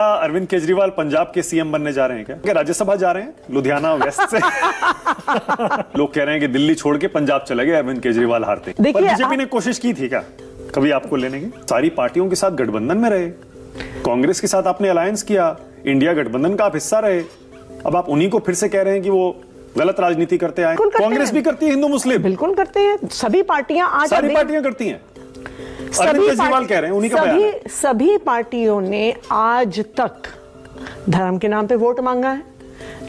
अरविंद केजरीवाल पंजाब के सीएम बनने जा रहे हैं क्या राज्यसभा जा रहे हैं लुधियाना वेस्ट से? लोग कह रहे हैं कि दिल्ली छोड़ के पंजाब चले गए अरविंद केजरीवाल हारते। पर बीजेपी ने कोशिश की थी क्या कभी आपको लेने की? सारी पार्टियों के साथ गठबंधन में रहे, कांग्रेस के साथ आपने अलायंस किया, इंडिया गठबंधन का आप हिस्सा रहे, अब आप उन्हीं को फिर से कह रहे हैं कि वो गलत राजनीति करते आए। कांग्रेस भी करती है, हिंदू मुस्लिम बिल्कुल करते हैं, सभी पार्टियां आज सारी पार्टियां करती हैं। अरविंद केजरीवाल कह रहे हैं, उन्हीं का बयान है। सभी पार्टियों ने आज तक धर्म के नाम पे वोट मांगा है,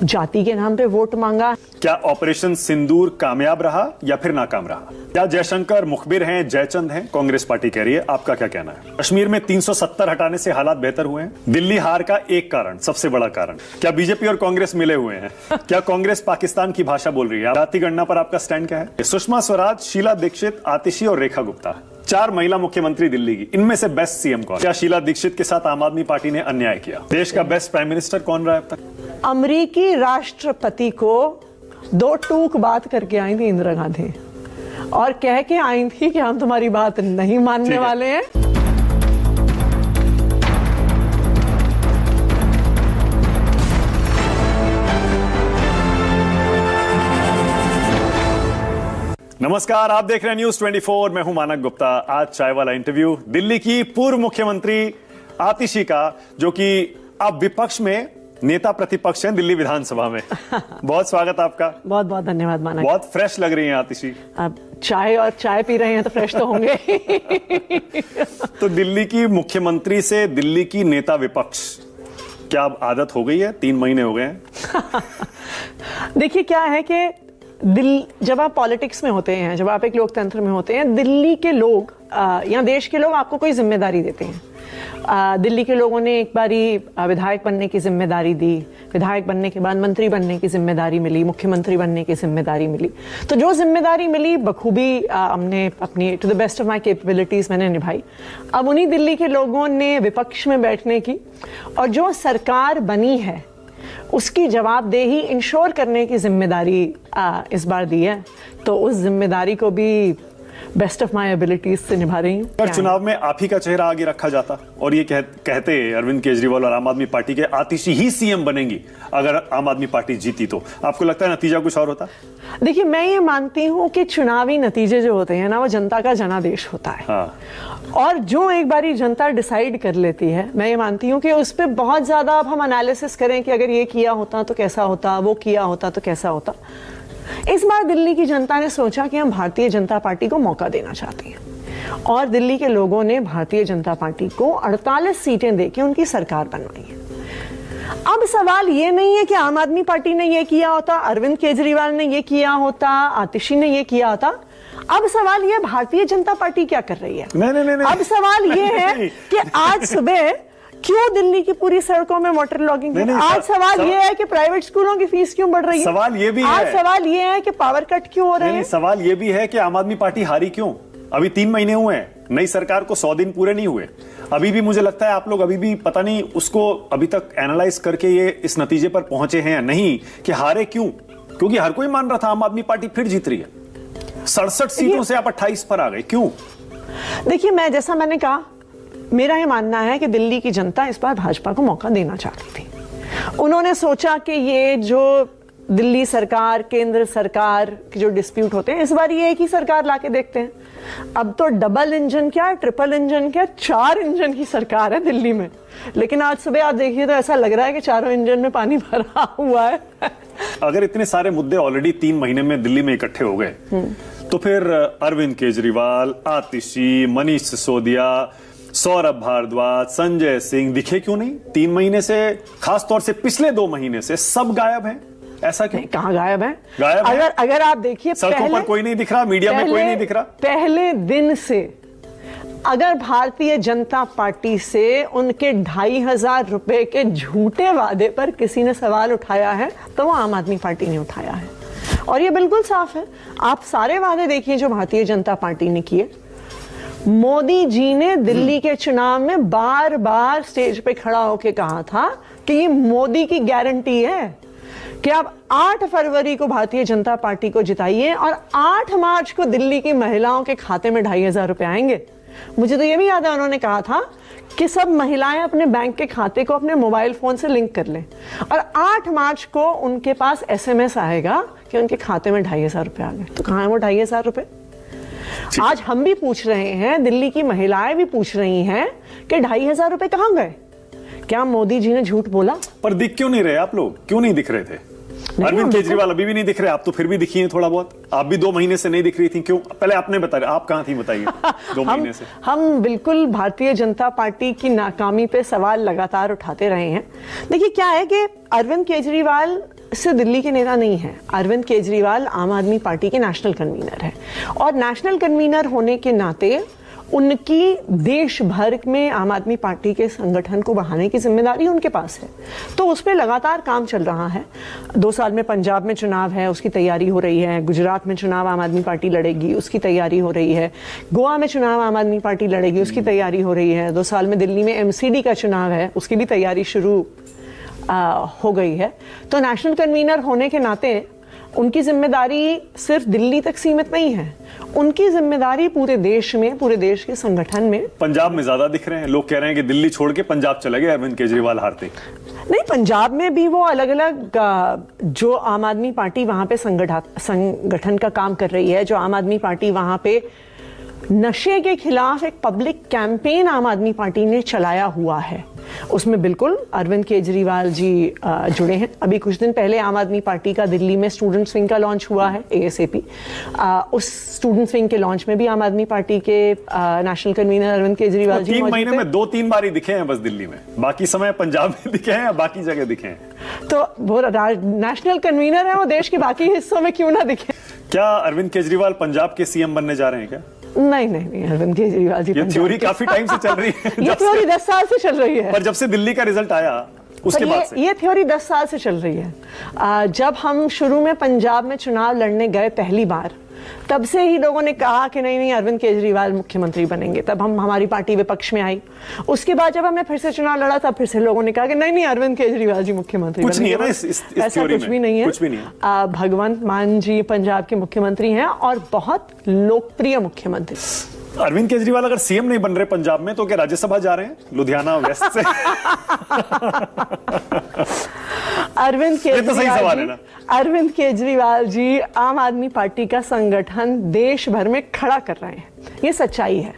जाति के नाम पे वोट मांगा। क्या ऑपरेशन सिंदूर कामयाब रहा या फिर नाकाम रहा? क्या जयशंकर मुखबिर हैं, जयचंद हैं? कांग्रेस पार्टी कह रही है, आपका क्या कहना है? कश्मीर में 370 हटाने से हालात बेहतर हुए हैं। दिल्ली हार का एक कारण, सबसे बड़ा कारण, क्या बीजेपी और कांग्रेस मिले हुए हैं? क्या कांग्रेस पाकिस्तान की भाषा बोल रही है? जाति गणना पर आपका स्टैंड क्या है? सुषमा स्वराज, शीला दीक्षित, आतिशी और रेखा गुप्ता, 4 महिला मुख्यमंत्री दिल्ली की, इनमें से बेस्ट सीएम कौन? क्या शीला दीक्षित के साथ आम आदमी पार्टी ने अन्याय किया? देश का बेस्ट प्राइम मिनिस्टर कौन रहा है अब तक? अमेरिकी राष्ट्रपति को 2 टूक बात करके आई थी इंदिरा गांधी, और कह के आई थी कि हम तुम्हारी बात नहीं मानने वाले हैं। नमस्कार, आप देख रहे हैं न्यूज 24। मैं हूं मानक गुप्ता। आज चाय वाला इंटरव्यू दिल्ली की पूर्व मुख्यमंत्री आतिशी का, जो कि अब विपक्ष में नेता प्रतिपक्ष हैं दिल्ली विधानसभा में। बहुत स्वागत आपका। बहुत बहुत धन्यवाद मानक। बहुत फ्रेश लग रही हैं आतिशी। अब चाय पी रहे हैं तो फ्रेश तो होंगे। तो दिल्ली की मुख्यमंत्री से दिल्ली की नेता विपक्ष, क्या अब आदत हो गई है? 3 महीने हो गए हैं। देखिए क्या है कि जब आप पॉलिटिक्स में होते हैं, जब आप एक लोकतंत्र में होते हैं, दिल्ली के लोग या देश के लोग आपको कोई जिम्मेदारी देते हैं। दिल्ली के लोगों ने एक बारी विधायक बनने की जिम्मेदारी दी, विधायक बनने के बाद मंत्री बनने की जिम्मेदारी मिली, मुख्यमंत्री बनने की जिम्मेदारी मिली। तो जो जिम्मेदारी मिली बखूबी हमने अपनी to the best of my capabilities मैंने निभाई। अब उन्हीं दिल्ली के लोगों ने विपक्ष में बैठने की और जो सरकार बनी है उसकी जवाबदेही इंश्योर करने की जिम्मेदारी इस बार दी है। तो उस जिम्मेदारी को भी बेस्ट ऑफ माय एबिलिटीज से निभा रही हूँ। अगर चुनाव में आप ही का चेहरा आगे रखा जाता और ये कहते अरविंद केजरीवाल और आम आदमी पार्टी के आतिशी ही सीएम बनेंगी अगर आम आदमी पार्टी जीती, तो आपको लगता है नतीजा कुछ और होता? देखिए, मैं ये मानती हूँ कि चुनावी नतीजे जो होते हैं ना, वो जनता का जनादेश होता है। हाँ। और जो एक बारी जनता डिसाइड कर लेती है, मैं ये मानती हूँ कि उस पर बहुत ज्यादा अब हम एनालिसिस करें कि अगर ये किया होता तो कैसा होता, वो किया होता तो कैसा होता। इस बार दिल्ली की जनता ने सोचा कि हम भारतीय जनता पार्टी को मौका देना चाहते हैं, और दिल्ली के लोगों ने भारतीय जनता पार्टी को 48 सीटें देके उनकी सरकार बनवाई है। अब सवाल ये नहीं है कि आम आदमी पार्टी ने ये किया होता, अरविंद केजरीवाल ने ये किया होता, आतिशी ने ये किया होता। अब सवाल ये भारतीय जनता पार्टी क्या कर रही है। नहीं। अब सवाल ये है कि आज सुबह क्यों दिल्ली की पूरी सड़कों में वाटर लॉगिंग है। आज सवाल ये है कि प्राइवेट स्कूलों की फीस क्यों बढ़ रही है। सवाल ये भी है, आज सवाल ये है कि पावर कट क्यों हो रहे हैं। सवाल ये भी है कि आम आदमी पार्टी हारी क्यों? अभी 3 महीने हुए हैं, नई सरकार को 100 दिन पूरे नहीं हुए। अभी भी मुझे लगता है आप लोग अभी भी पता नहीं उसको अभी तक एनालाइज करके ये इस नतीजे पर पहुंचे हैं या नहीं कि हारे क्यों। क्योंकि हर कोई मान रहा था आम आदमी पार्टी फिर जीत रही है। 67 सीटों से आप 28 पर आ गए, क्यों? देखिए, जैसा मैंने कहा, मेरा ये मानना है कि दिल्ली की जनता इस बार भाजपा को मौका देना चाहती थी। उन्होंने सोचा कि ये जो दिल्ली सरकार, केंद्र सरकार के जो डिस्प्यूट होते हैं, इस बार ये एक ही सरकार लाके देखते हैं। अब तो डबल इंजन क्या, ट्रिपल इंजन क्या, 4 इंजन की सरकार है दिल्ली में। लेकिन आज सुबह आप देखिए तो ऐसा लग रहा है कि 4 इंजन में पानी भरा हुआ है। अगर इतने सारे मुद्दे ऑलरेडी 3 महीने में दिल्ली में इकट्ठे हो गए, तो फिर अरविंद केजरीवाल, आतिशी, मनीष सिसोदिया, सौरभ भारद्वाज, संजय सिंह दिखे क्यों नहीं? 3 महीने से, खासतौर से पिछले 2 महीने से सब गायब हैं। ऐसा क्यों? कहाँ गायब है? गायब अगर आप देखिए, सड़कों पर कोई नहीं दिख रहा, मीडिया में कोई नहीं दिख रहा। पहले दिन से अगर भारतीय जनता पार्टी से उनके 2,500 रुपए के झूठे वादे पर किसी ने सवाल उठाया है तो वो आम आदमी पार्टी ने उठाया है। और ये बिल्कुल साफ है, आप सारे वादे देखिए जो भारतीय जनता पार्टी ने किए। मोदी जी ने दिल्ली के चुनाव में बार बार स्टेज पे खड़ा होकर कहा था कि ये मोदी की गारंटी है कि आप 8 फरवरी को भारतीय जनता पार्टी को जिताइए और 8 मार्च को दिल्ली की महिलाओं के खाते में 2,500 रुपए आएंगे। मुझे तो ये भी याद है उन्होंने कहा था कि सब महिलाएं अपने बैंक के खाते को अपने मोबाइल फोन से लिंक कर लें, और 8 मार्च को उनके पास SMS आएगा कि उनके खाते में 2500 रुपए आ गए। तो कहाँ है वो 2500 रुपए? आज हम भी पूछ रहे हैं, दिल्ली की महिलाएं भी पूछ रही हैं कि 2500 रुपए कहाँ गए? क्या मोदी जी ने झूठ बोला? पर दिख क्यों नहीं रहे आप लोग? क्यों नहीं दिख रहे थे? अरविंद केजरीवाल अभी भी नहीं दिख रहे, आप तो फिर भी दिखी हैं थोड़ा बहुत। आप भी 2 महीने से नहीं दिख रही थी, क्यों? पहले आपने बताया, आप कहां थी बताइए 2 महीने से। हम बिल्कुल भारतीय जनता पार्टी की नाकामी पे सवाल लगातार उठाते रहे हैं। देखिए क्या है कि अरविंद केजरीवाल से दिल्ली के नेता नहीं है। अरविंद केजरीवाल आम आदमी पार्टी के नेशनल कन्वीनर है, और नेशनल कन्वीनर होने के नाते उनकी देश भर में आम आदमी पार्टी के संगठन को बढ़ाने की जिम्मेदारी उनके पास है। तो उस पर लगातार काम चल रहा है। 2 साल में पंजाब में चुनाव है, उसकी तैयारी हो रही है। गुजरात में चुनाव आम आदमी पार्टी लड़ेगी, उसकी तैयारी हो रही है। गोवा में चुनाव आम आदमी पार्टी लड़ेगी, उसकी तैयारी हो रही है। 2 साल में दिल्ली में MCD का चुनाव है, उसकी भी तैयारी शुरू हो गई है। तो नेशनल कन्वीनर होने के नाते उनकी जिम्मेदारी सिर्फ दिल्ली तक सीमित नहीं है, उनकी जिम्मेदारी पूरे देश में, पूरे देश के संगठन में। पंजाब में ज्यादा दिख रहे हैं, लोग कह रहे हैं कि दिल्ली छोड़ के पंजाब चले गए अरविंद केजरीवाल हारते। नहीं, पंजाब में भी वो अलग अलग जो आम आदमी पार्टी वहां पे संगठन का काम कर रही है, जो आम आदमी पार्टी वहां पे नशे के खिलाफ एक पब्लिक कैंपेन आम आदमी पार्टी ने चलाया हुआ है, उसमें बिल्कुल अरविंद केजरीवाल जी जुड़े हैं। अभी कुछ दिन पहले आम आदमी पार्टी का दिल्ली में स्टूडेंट्स विंग का लॉन्च हुआ है, ASAP। उस स्टूडेंट्स विंग के लॉन्च में भी आम आदमी पार्टी के नेशनल कन्वीनर अरविंद केजरीवाल जी 3 महीने में 2-3 बार ही दिखे हैं बस दिल्ली में, बाकी समय पंजाब में दिखे हैं या बाकी जगह दिखे हैं। तो वो नेशनल कन्वीनर है, वो देश के बाकी हिस्सों में क्यों ना दिखे। क्या अरविंद केजरीवाल पंजाब के CM बनने जा रहे हैं क्या? नहीं, अरविंद केजरीवाल जी। ये थ्योरी काफी टाइम से चल रही है। ये थ्योरी 10 साल से चल रही है। पर जब से दिल्ली का रिजल्ट आया उसके बाद से ये थ्योरी 10 साल से चल रही है। जब हम शुरू में पंजाब में चुनाव लड़ने गए पहली बार, तब से ही लोगों ने कहा कि नहीं अरविंद केजरीवाल मुख्यमंत्री बनेंगे। तब हमारी पार्टी विपक्ष में आई। उसके बाद जब हमने फिर से चुनाव लड़ा, तब फिर से लोगों ने कहा कि नहीं अरविंद केजरीवाल जी मुख्यमंत्री कुछ बनेंगे। नहीं है ना इस ऐसा कुछ भी नहीं है, कुछ भी नहीं है। भगवंत मान जी पंजाब के मुख्यमंत्री हैं और बहुत लोकप्रिय मुख्यमंत्री। अरविंद केजरीवाल अगर CM नहीं बन रहे पंजाब में, तो क्या राज्यसभा जा रहे हैं लुधियाना वेस्ट से? अरविंद केजरीवाल जी आम आदमी पार्टी का संगठन देश भर में खड़ा कर रहे हैं, ये सच्चाई है।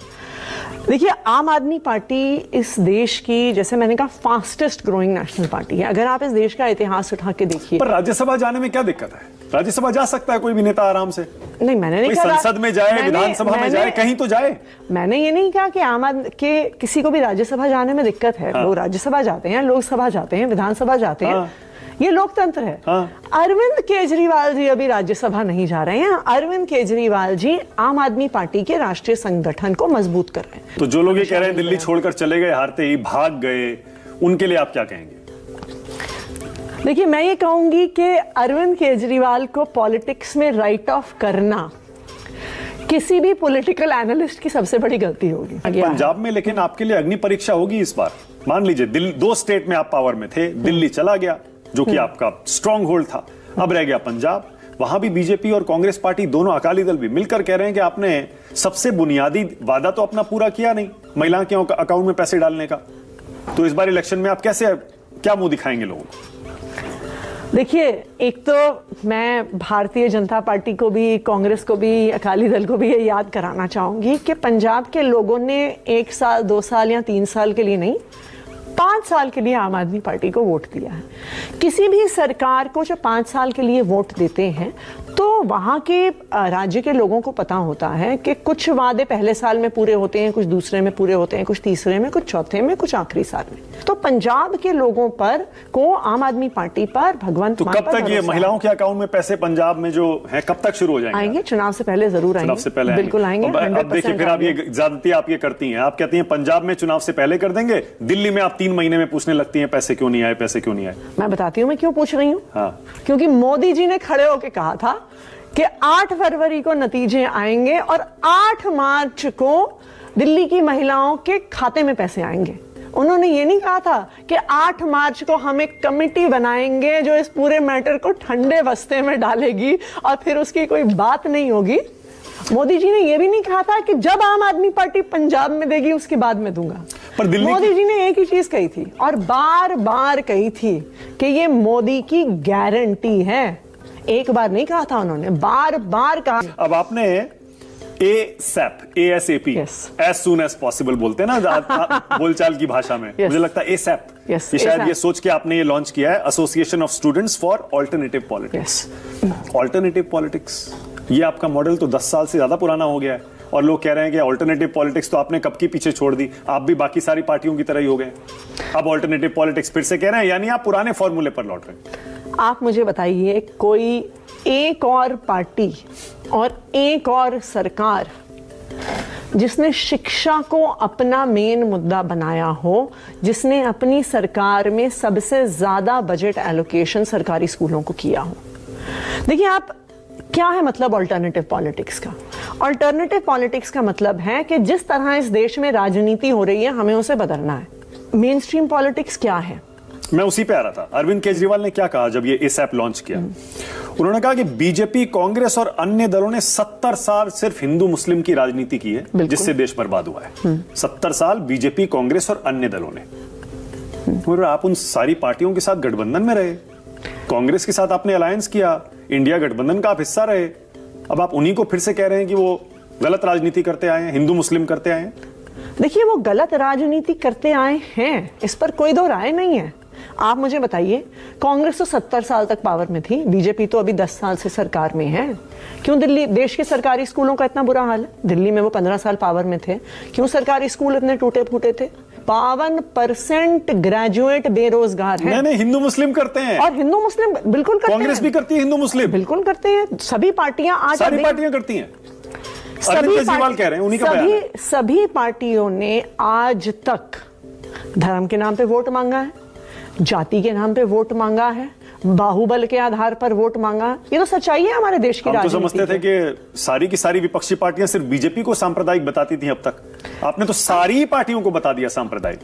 देखिए, आम आदमी पार्टी इस देश की, जैसे मैंने कहा, फास्टेस्ट ग्रोइंग नेशनल पार्टी है। अगर आप इस देश का इतिहास उठा के देखिए। पर राज्यसभा जाने में क्या दिक्कत है? राज्यसभा जा सकता है कोई भी नेता आराम से। नहीं, मैंने नहीं कहा संसद में जाए, विधानसभा में जाए, कहीं तो जाए। मैंने ये नहीं कहा कि आम आदमी के किसी को भी राज्यसभा जाने में दिक्कत है। लोग राज्यसभा जाते हैं, लोकसभा जाते हैं, विधानसभा जाते हैं, ये लोकतंत्र है। अरविंद केजरीवाल जी अभी राज्यसभा नहीं जा रहे हैं। अरविंद केजरीवाल जी आम आदमी पार्टी के राष्ट्रीय संगठन को मजबूत कर रहे हैं। तो जो लोग ये कह रहे हैं दिल्ली छोड़कर चले गए, हारते ही भाग गए, उनके लिए आप क्या कहेंगे? देखिए, मैं ये कहूंगी कि अरविंद केजरीवाल को पॉलिटिक्स में राइट ऑफ करना किसी भी पॉलिटिकल एनालिस्ट की सबसे बड़ी गलती होगी। पंजाब में लेकिन आपके लिए अग्नि परीक्षा होगी इस बार। मान लीजिए 2 स्टेट में आप पावर में थे, दिल्ली चला गया जो कि आपका स्ट्रॉन्ग होल्ड था, अब रह गया पंजाब। वहां भी बीजेपी और कांग्रेस पार्टी, दोनों अकाली दल भी मिलकर कह रहे हैं कि आपने सबसे बुनियादी वादा तो अपना पूरा किया नहीं, महिला के अकाउंट में पैसे डालने का। तो इस बार इलेक्शन में आप कैसे, क्या मुंह दिखाएंगे लोगों को? देखिए, एक तो मैं भारतीय जनता पार्टी को भी, कांग्रेस को भी, अकाली दल को भी ये याद कराना चाहूंगी कि पंजाब के लोगों ने 1 साल, 2 साल या 3 साल के लिए नहीं, 5 साल के लिए आम आदमी पार्टी को वोट दिया है। किसी भी सरकार को जो 5 साल के लिए वोट देते हैं, तो वहां के राज्य के लोगों को पता होता है कि कुछ वादे पहले साल में पूरे होते हैं, कुछ दूसरे में पूरे होते हैं, कुछ तीसरे में, कुछ चौथे में, कुछ आखिरी साल में। तो पंजाब के लोगों पर को आम आदमी पार्टी पर, भगवंत मान पर कब तक ये महिलाओं के अकाउंट में पैसे पंजाब में जो है, कब तक शुरू हो जाएंगे? आएंगे, चुनाव से पहले जरूर आएंगे। चुनाव से पहले बिल्कुल आएंगे। अब देखिए, फिर आप ये ज्यादती आप ये करती हैं, आप कहती हैं पंजाब में चुनाव से पहले कर देंगे, दिल्ली में आप 3 महीने में पूछने लगती हैं पैसे क्यों नहीं आए, पैसे क्यों नहीं आए। मैं बताती हूँ मैं क्यों पूछ रही हूँ। क्योंकि मोदी जी ने खड़े होकर कहा था कि 8 फरवरी को नतीजे आएंगे और 8 मार्च को दिल्ली की महिलाओं के खाते में पैसे आएंगे। उन्होंने ये नहीं कहा था कि 8 मार्च को हम एक कमेटी बनाएंगे जो इस पूरे मैटर को ठंडे बस्ते में डालेगी और फिर उसकी कोई बात नहीं होगी मोदी जी ने यह भी नहीं कहा था कि जब आम आदमी पार्टी पंजाब में देगी उसके बाद में दूंगा। पर दिल्ली मोदी जी ने एक ही चीज कही थी और बार बार कही थी कि ये मोदी की गारंटी है। एक बार नहीं कहा था उन्होंने, बार बार कहा। अब आपने ASAP as soon as possible बोलते हैं ना बोलचाल की भाषा में, मुझे लगता है ASAP Yes, शायद ASAP। ये सोच के आपने ये लॉन्च किया है, association of students for alternative politics. Alternative politics ये आपका मॉडल तो 10 साल से ज्यादा पुराना हो गया है और लोग कह रहे हैं कि ऑल्टरनेटिव पॉलिटिक्स तो आपने कब की पीछे छोड़ दी, आप भी बाकी सारी पार्टियों की तरह ही हो गए। अब ऑल्टरनेटिव पॉलिटिक्स फिर से कह रहे हैं, यानी आप पुराने फॉर्मूले पर लौट रहे हैं। आप मुझे बताइए कोई एक और पार्टी और एक और सरकार जिसने शिक्षा को अपना मेन मुद्दा बनाया हो, जिसने अपनी सरकार में सबसे ज्यादा बजट एलोकेशन सरकारी स्कूलों को किया हो। देखिए आप, क्या है मतलब अल्टरनेटिव पॉलिटिक्स का? अल्टरनेटिव पॉलिटिक्स का मतलब है कि जिस तरह इस देश में राजनीति हो रही है हमें उसे बदलना है। मेन स्ट्रीम पॉलिटिक्स क्या है? मैं उसी पे आ रहा था। अरविंद केजरीवाल ने क्या कहा जब ये ASAP लॉन्च किया? उन्होंने कहा कि बीजेपी, कांग्रेस और अन्य दलों ने 70 साल सिर्फ हिंदू मुस्लिम की राजनीति की है, जिससे देश बर्बाद हुआ है। 70 साल बीजेपी, कांग्रेस और अन्य दलों ने। और आप उन सारी पार्टियों के साथ गठबंधन में रहे, कांग्रेस के साथ आपने अलायंस किया, इंडिया गठबंधन का आप हिस्सा रहे। अब आप उन्हीं को फिर से कह रहे हैं कि वो गलत राजनीति करते आए हैं, हिंदू मुस्लिम करते आए हैं। देखिए वो गलत राजनीति करते आए हैं, इस पर कोई दो राय नहीं है। आप मुझे बताइए, कांग्रेस तो 70 साल तक पावर में थी, बीजेपी तो अभी 10 साल से सरकार में है। क्यों दिल्ली देश के सरकारी स्कूलों का इतना बुरा हाल है? दिल्ली में वो 15 साल पावर में थे, क्यों सरकारी स्कूल इतने टूटे फूटे थे? 52% ग्रेजुएट बेरोजगार हैं। नहीं, हिंदू मुस्लिम करते हैं। और हिंदू मुस्लिम बिल्कुल करते हैं। कांग्रेस भी करती है, हिंदू मुस्लिम बिल्कुल करते हैं। सभी पार्टियां आज सारी पार्टियां करती हैं। अरविंद केजरीवाल कह रहे हैं, उन्हीं का बयान है। सभी पार्टियों ने आज तक धर्म के नाम पे वोट मांगा है, जाति के नाम पे वोट मांगा है, बाहुबल के आधार पर वोट मांगा। ये तो सच्चाई है हमारे देश की राजनीति। हम तो समझते थे कि सारी की सारी विपक्षी पार्टियां सिर्फ बीजेपी को सांप्रदायिक बताती थी अब तक। आपने तो सारी पार्टियों को बता दिया सांप्रदायिक।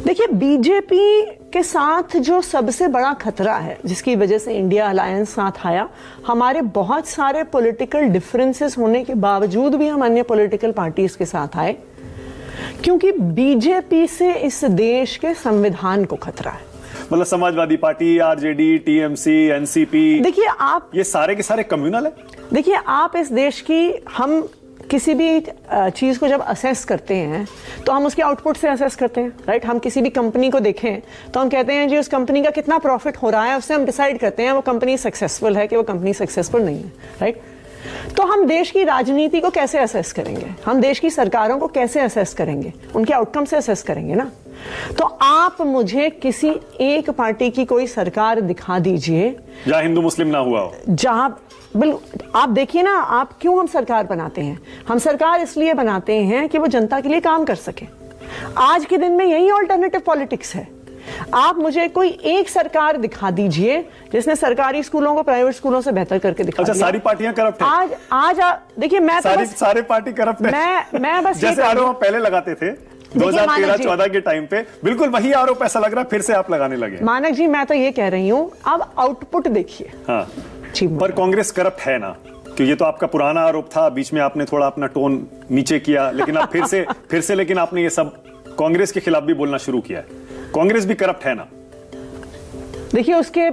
देखिए बीजेपी के साथ जो सबसे बड़ा खतरा है, जिसकी वजह से इंडिया अलायंस साथ आया, हमारे बहुत सारे पॉलिटिकल डिफरेंसेस होने के बावजूद भी हम अन्य पॉलिटिकल पार्टीज के साथ आए, क्योंकि बीजेपी से इस देश के संविधान को खतरा है। मतलब Samajwadi party, RJD, TMC, NCP, देखिए आप, ये सारे के सारे कम्युनल है। देखिए आप इस देश की, हम किसी भी चीज को जब असेस करते हैं तो हम उसके आउटपुट से असेस करते हैं, राइट? हम किसी भी कंपनी को देखें तो हम कहते हैं जी उस कंपनी का कितना प्रॉफिट हो रहा है, उससे हम डिसाइड करते हैं वो कंपनी सक्सेसफुल है कि वो कंपनी सक्सेसफुल नहीं है, राइट? तो हम देश की राजनीति को कैसे असेस करेंगे? हम देश की सरकारों को कैसे असेस करेंगे? उनके आउटकम से असेस करेंगे ना। तो आप मुझे किसी एक पार्टी की कोई सरकार दिखा दीजिए जहां हिंदू मुस्लिम ना हुआ हो, जहां बिल्कुल। आप देखिए ना, आप क्यों हम सरकार बनाते हैं? हम सरकार इसलिए बनाते हैं कि वो जनता के लिए काम कर सके। आज के दिन में यही ऑल्टरनेटिव पॉलिटिक्स है। आप मुझे कोई एक सरकार दिखा दीजिए जिसने सरकारी स्कूलों को प्राइवेट स्कूलों से बेहतर करके दिखा दिया। सारी पार्टियां करप्ट हैं। आज देखिए, मैं सारे पार्टी करप्ट हैं। मैं बस जैसे आरोप पहले लगाते थे 2013-14 के टाइम पे, बिल्कुल वही आरोप ऐसा लग रहा है फिर से आप लगाने लगे। मानक जी, मैं तो ये कह रही हूं, अब आउटपुट देखिए। हाँ, पर कांग्रेस करप्ट है ना? कि ये तो आपका पुराना आरोप था, बीच में आपने थोड़ा अपना टोन नीचे किया, लेकिन अब फिर से लेकिन आपने ये सब कांग्रेस के खिलाफ भी बोलना शुरू किया है। कांग्रेस भी करप्ट है ना? देखिए उसके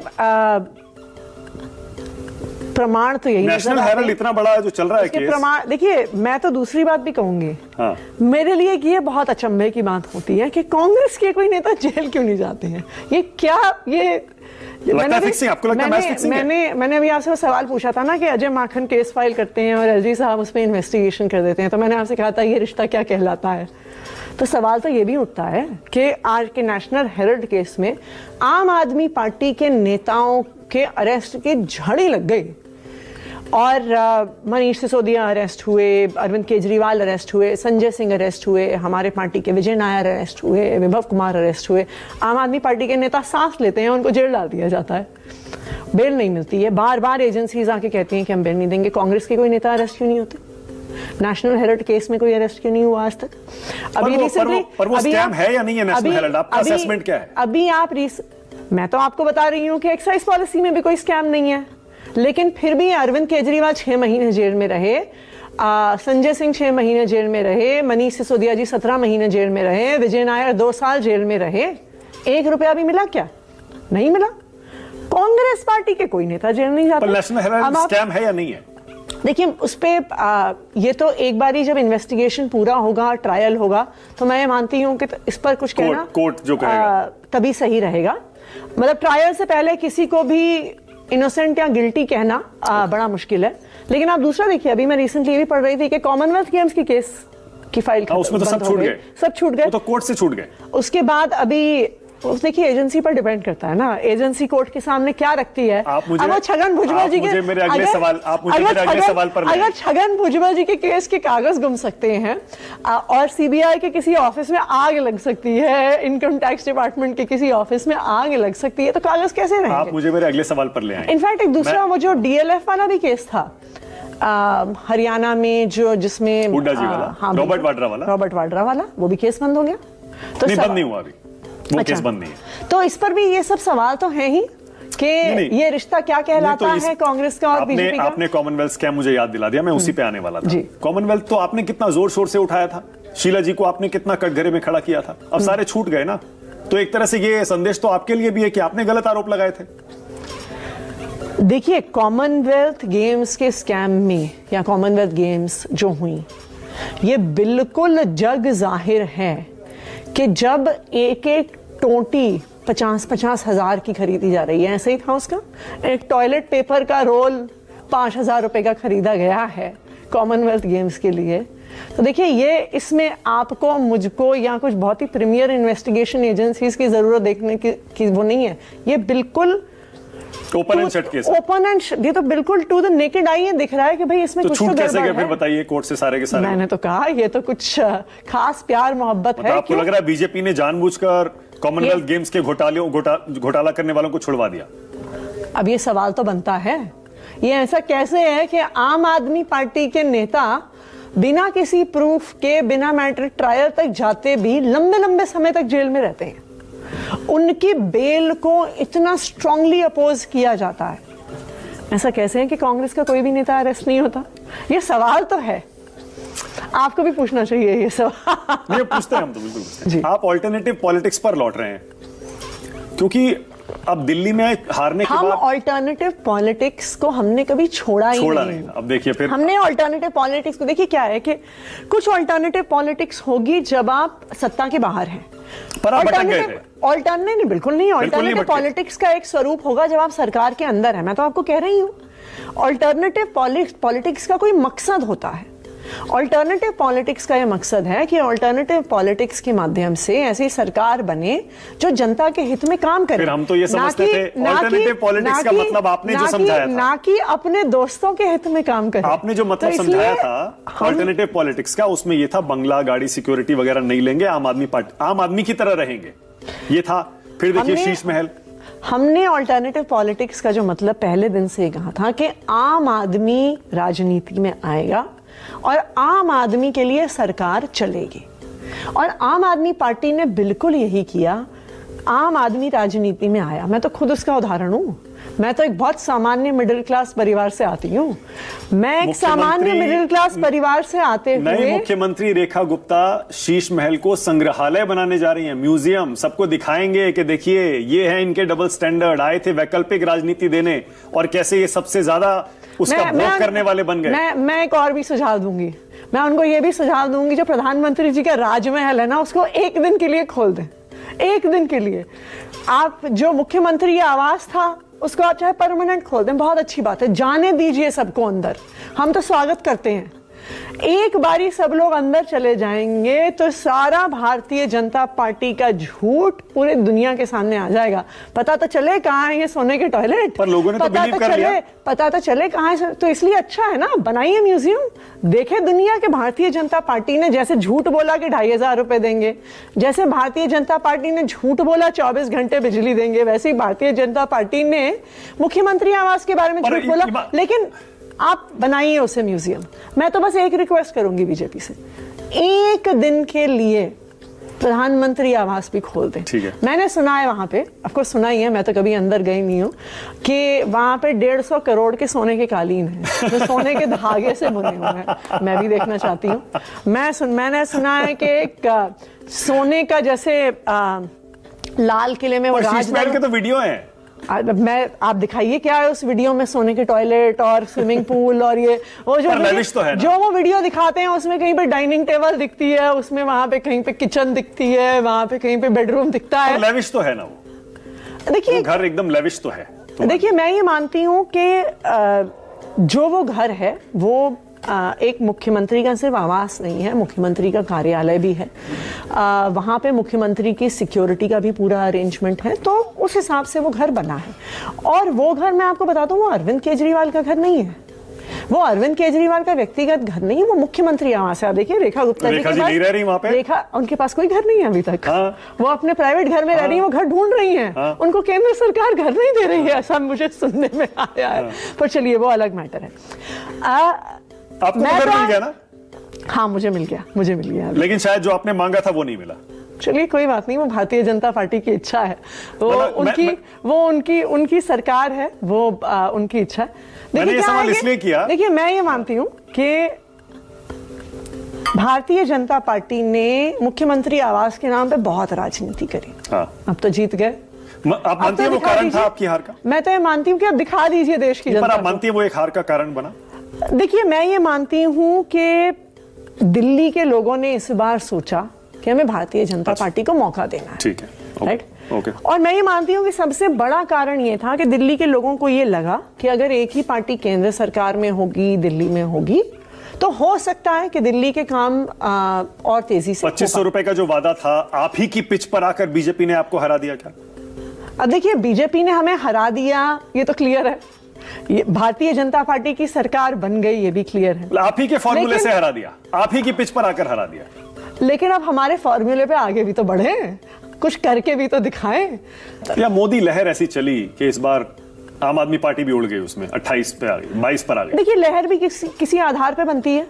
प्रमाण तो यही, नेशनल हेराल्ड इतना बड़ा जो चल रहा है केस, प्रमाण देखिए। मैं तो दूसरी बात भी कहूंगी। हाँ। मेरे लिए ये बहुत अचंभे की बात होती है कि कांग्रेस के कोई नेता जेल क्यों नहीं जाते हैं। ये क्या, आपको लगता है मैंने अभी आपसे सवाल पूछा था ना कि अजय माखन केस फाइल करते हैं और एलजी साहब उस पर इन्वेस्टिगेशन कर देते हैं, तो मैंने आपसे कहा था ये रिश्ता क्या कहलाता है। तो सवाल तो ये भी उठता है कि आज के नेशनल हेराल्ड केस में आम आदमी पार्टी के नेताओं के अरेस्ट की झड़ी लग गई और मनीष सिसोदिया अरेस्ट हुए, अरविंद केजरीवाल अरेस्ट हुए, संजय सिंह अरेस्ट हुए, हमारे पार्टी के विजय नायर अरेस्ट हुए, विभव कुमार अरेस्ट हुए। आम आदमी पार्टी के नेता सांस लेते हैं, उनको जेल डाल दिया जाता है, बेल नहीं मिलती है। बार बार एजेंसीज आके कहती हैं कि हम बेल नहीं देंगे। कांग्रेस के कोई नेता अरेस्ट क्यों नहीं होते? नेशनल हेराल्ड केस में कोई अरेस्ट क्यों नहीं हुआ आज तक? अभी रिसेंटली, वो स्कैम है या नहीं है नेशनल हेराल्ड? आपका असेसमेंट क्या है? अभी मैं तो आपको बता रही हूं कि एक्साइज पॉलिसी में भी कोई स्कैम नहीं है, लेकिन फिर भी अरविंद केजरीवाल 6 महीने जेल में रहे। संजय सिंह 6 महीने जेल में रहे, मनीष सिसोदिया जी 17 महीने जेल में रहे, विजय नायर 2 साल जेल में रहे, 1 रुपया भी मिला क्या? नहीं मिला। कांग्रेस पार्टी के कोई नेता जेल नहीं जाता। नेशनल हेराल्ड स्कैम है या नहीं है? देखिए उस पे ये तो एक बार ही जब इन्वेस्टिगेशन पूरा होगा, ट्रायल होगा, तो मैं मानती हूँ कि इस पर कुछ कहना कोर्ट जो कहेगा तभी सही रहेगा। मतलब ट्रायल से पहले किसी को भी इनोसेंट या गिल्टी कहना बड़ा मुश्किल है। लेकिन आप दूसरा देखिए, अभी मैं रिसेंटली ये भी पढ़ रही थी कि कॉमनवेल्थ गेम्स की केस की फाइल उसमें तो सब छूट गए, सब छूट गए, वो तो कोर्ट से छूट गए। उसके बाद अभी देखिए एजेंसी पर डिपेंड करता है ना, एजेंसी कोर्ट के सामने क्या रखती है। आप मुझे, अब छगन भुजबल जी के मेरे अगले सवाल, आप मुझे मेरे अगले सवाल पर अगर छगन भुजबल जी के केस के कागज गुम सकते हैं और सीबीआई के किसी ऑफिस में आग लग सकती है, इनकम टैक्स डिपार्टमेंट के किसी ऑफिस में आग लग सकती है, तो कागज कैसे रहेंगे? आप मुझे मेरे अगले सवाल पर ले आए। इनफैक्ट एक दूसरा वो जो डीएलएफ वाला भी केस था हरियाणा में, जो जिसमें हुड्डा जी वाला, रॉबर्ट वाड्रा वाला, वो भी केस बंद हो गया। तो नहीं, बंद नहीं हुआ अभी, वो अच्छा, केस बंद नहीं है। तो इस पर भी ये सब सवाल तो है ही कि ये रिश्ता क्या कहलाता है कांग्रेस का और बीजेपी का। आपने कॉमनवेल्थ स्कैम मुझे याद दिला दिया, मैं उसी पे आने वाला था। कॉमनवेल्थ तो आपने कितना जोर शोर से उठाया था, शीला जी को आपने कितना कटघरे में खड़ा किया था, अब सारे छूट गए ना। तो एक तरह से ये संदेश तो आपके लिए भी है कि आपने गलत आरोप लगाए थे। देखिए कॉमनवेल्थ गेम्स के स्कैम में या कॉमनवेल्थ गेम्स जो हुई, ये बिल्कुल जग जाहिर है कि जब एक एक टोटी 50-50 हजार की खरीदी जा रही है, ऐसे ही था उसका, एक टॉयलेट पेपर का रोल 5,000 रुपए का खरीदा गया है कॉमनवेल्थ गेम्स के लिए। तो देखिए ये इसमें आपको, मुझको या कुछ बहुत ही प्रीमियर इन्वेस्टिगेशन एजेंसीज की जरूरत देखने की वो नहीं है। ये बिल्कुल open and shut case, open and ये तो बिल्कुल टू द नेकेड आई दिख रहा है कि भाई इसमें कुछ तो कैसे गए फिर बताइए कोर्ट से सारे के सारे। मैंने तो कहा ये तो कुछ खास प्यार मोहब्बत है। आपको लग रहा है बीजेपी ने जानबूझकर कॉमनवेल्थ गेम्स के घोटाला करने वालों को छुड़वा दिया? अब ये सवाल तो बनता है, ये ऐसा कैसे है कि आम आदमी पार्टी के नेता बिना किसी प्रूफ के, बिना मैटर ट्रायल तक जाते भी लंबे लंबे समय तक जेल में रहते हैं, उनकी बेल को इतना स्ट्रांगली अपोज किया जाता है। ऐसा कैसे है कि कांग्रेस का कोई भी नेता अरेस्ट नहीं होता? ये सवाल तो है, आपको भी पूछना चाहिए ये सवाल। ये पूछते हैं हम तो, बिल्कुल पूछते हैं। आप ऑल्टरनेटिव पॉलिटिक्स पर लौट रहे हैं क्योंकि अब दिल्ली में हारने के बाद ऑल्टरनेटिव पॉलिटिक्स को हमने कभी छोड़ा नहीं। अब देखिए फिर हमने ऑल्टरनेटिव पॉलिटिक्स को, देखिए क्या है कि कुछ ऑल्टरनेटिव पॉलिटिक्स होगी जब आप सत्ता के बाहर हैं, पर आप भटक गए थे। नहीं, बिल्कुल नहीं। ऑल्टरनेटिव पॉलिटिक्स का एक स्वरूप होगा जब आप सरकार के अंदर है। मैं तो आपको कह रही हूँ ऑल्टरनेटिव पॉलिटिक्स का कोई मकसद होता है। ऑल्टरनेटिव पॉलिटिक्स का यह मकसद है कि ऑल्टरनेटिव पॉलिटिक्स के माध्यम से ऐसी सरकार बने जो जनता के हित में काम करे। फिर हम तो ये समझते थे ऑल्टरनेटिव पॉलिटिक्स का मतलब आपने जो समझाया था, ना कि अपने दोस्तों के हित में काम करे। आपने जो मतलब समझाया था ऑल्टरनेटिव पॉलिटिक्स का, उसमें ये था बंगला, गाड़ी, सिक्योरिटी वगैरह नहीं लेंगे, आम आदमी की तरह रहेंगे, ये था। फिर देखिए शीश महल। हमने ऑल्टरनेटिव पॉलिटिक्स का जो मतलब पहले दिन से कहा था कि आम आदमी राजनीति में आएगा और आम आदमी के लिए सरकार चलेगी, और आम आदमी पार्टी ने बिल्कुल यही किया। आम आदमी राजनीति में आया, मैं तो खुद उसका उदाहरण हूं। मैं तो एक बहुत सामान्य मिडिल क्लास परिवार से आती हूं। मैं एक सामान्य मिडिल क्लास परिवार से आते हुए, नए मुख्यमंत्री रेखा गुप्ता शीश महल को संग्रहालय बनाने जा रही हैं, म्यूजियम, सबको दिखाएंगे कि देखिए ये है इनके डबल स्टैंडर्ड, आए थे वैकल्पिक राजनीति देने और कैसे ये सबसे ज्यादा उसका भोग करने वाले बन गए। मैं एक और भी सुझाव दूंगी, मैं उनको ये भी सुझाव दूंगी जो प्रधानमंत्री जी का राजमहल है ना, उसको एक दिन के लिए खोल दें। एक दिन के लिए आप जो मुख्यमंत्री आवास था उसको आप चाहे परमानेंट खोल दें, बहुत अच्छी बात है, जाने दीजिए सबको अंदर, हम तो स्वागत करते हैं। एक बारी सब लोग अंदर चले जाएंगे तो सारा भारतीय जनता पार्टी का झूठ पूरे दुनिया के सामने आ जाएगा। पता तो चले कहाँ है ये सोने के टॉयलेट, पर लोगों ने तो बिलीव कर लिया। पता तो चले कहाँ है, तो इसलिए अच्छा है ना, बनाइए म्यूजियम, देखे दुनिया के भारतीय जनता पार्टी ने जैसे झूठ बोला कि 2,500 रुपए देंगे, जैसे भारतीय जनता पार्टी ने झूठ बोला 24 घंटे बिजली देंगे, वैसे ही भारतीय जनता पार्टी ने मुख्यमंत्री आवास के बारे में झूठ बोला। लेकिन आप बनाइए उसे म्यूजियम। मैं तो बस एक रिक्वेस्ट करूंगी बीजेपी से, एक दिन के लिए प्रधानमंत्री आवास भी खोल दें। ठीक है। मैंने सुना है वहां पे, ऑफ कोर्स सुना ही है, मैं तो कभी अंदर गई नहीं हूँ, कि वहां पे 150 करोड़ के सोने के कालीन हैं जो सोने के धागे से बुने हुए हैं। मैं भी देखना चाहती हूँ। मैंने सुना है कि एक सोने का जैसे लाल किले में वो शीश महल के तो वीडियो हैं। आप दिखाइए क्या है उस वीडियो में, सोने के टॉयलेट और स्विमिंग पूल और ये वो तो है जो वो वीडियो दिखाते हैं उसमें कहीं पे डाइनिंग टेबल दिखती है, उसमें वहां पे कहीं पे किचन दिखती है, वहां पे कहीं पे बेडरूम दिखता है। लेविश तो है ना वो, देखिए घर एकदम लेविश तो है। देखिए मैं ये मानती हूँ कि जो वो घर है वो एक मुख्यमंत्री का सिर्फ आवास नहीं है, मुख्यमंत्री का कार्यालय भी है। वहाँ पे मुख्यमंत्री की सिक्योरिटी का भी पूरा अरेंजमेंट है, तो उस हिसाब से वो घर बना है। और वो घर मैं आपको बता दूं, वो अरविंद केजरीवाल का घर नहीं है, वो अरविंद केजरीवाल का व्यक्तिगत घर नहीं है, वो मुख्यमंत्री आवास है। आप देखिए रेखा गुप्ता जी के पास नहीं रह रही वहाँ पे, रेखा उनके पास कोई घर नहीं है अभी तक। हाँ। वो अपने प्राइवेट घर में रह रही है, वो घर ढूंढ रही हैं। हाँ। उनको केंद्र सरकार घर नहीं दे रही है, ऐसा मुझे सुनने में आया है। पर चलिए वो अलग मैटर है। आपको तो घर मिल गया ना? हाँ मुझे मिल गया, लेकिन शायद जो आपने मांगा था वो नहीं मिला। चलिए कोई बात नहीं, वो भारतीय जनता पार्टी की इच्छा है, वो उनकी सरकार है, वो उनकी इच्छा है। मैंने ये सवाल इसलिए किया, देखिए मैं ये मानती हूँ कि भारतीय जनता पार्टी ने मुख्यमंत्री आवास के नाम पे बहुत राजनीति करी। हाँ। अब तो जीत गए। आप मानती है वो कारण था आपकी हार का? मैं तो ये मानती हूँ कि आप दिखा दीजिए देश की जनता को। आप मानती है वो एक हार का कारण बना? देखिए मैं ये मानती हूँ कि दिल्ली के लोगों ने इस बार सोचा कि हमें भारतीय जनता पार्टी को मौका देना है। ठीक है, राइट। ओके। और मैं ये मानती हूँ कि सबसे बड़ा कारण ये था कि दिल्ली के लोगों को ये लगा कि अगर एक ही पार्टी केंद्र सरकार में होगी, दिल्ली में होगी, तो हो सकता है कि दिल्ली के काम और तेजी से 2500 रुपए का जो वादा था, आप ही की पिच पर आकर बीजेपी ने आपको हरा दिया क्या? अब देखिए बीजेपी ने हमें हरा दिया ये तो क्लियर है, ये भारतीय जनता पार्टी की सरकार बन गई ये भी क्लियर है। आप ही के फॉर्मूले से हरा दिया, आप ही की पिच पर आकर हरा दिया। लेकिन अब हमारे फॉर्मूले पे आगे भी तो बढ़े, कुछ करके भी तो दिखाएं। या मोदी लहर ऐसी चली कि इस बार आम आदमी पार्टी भी उड़ गई, उसमें 28 पे आ गई, 22 पर आ गई। देखिए लहर भी किसी आधार पे बनती है।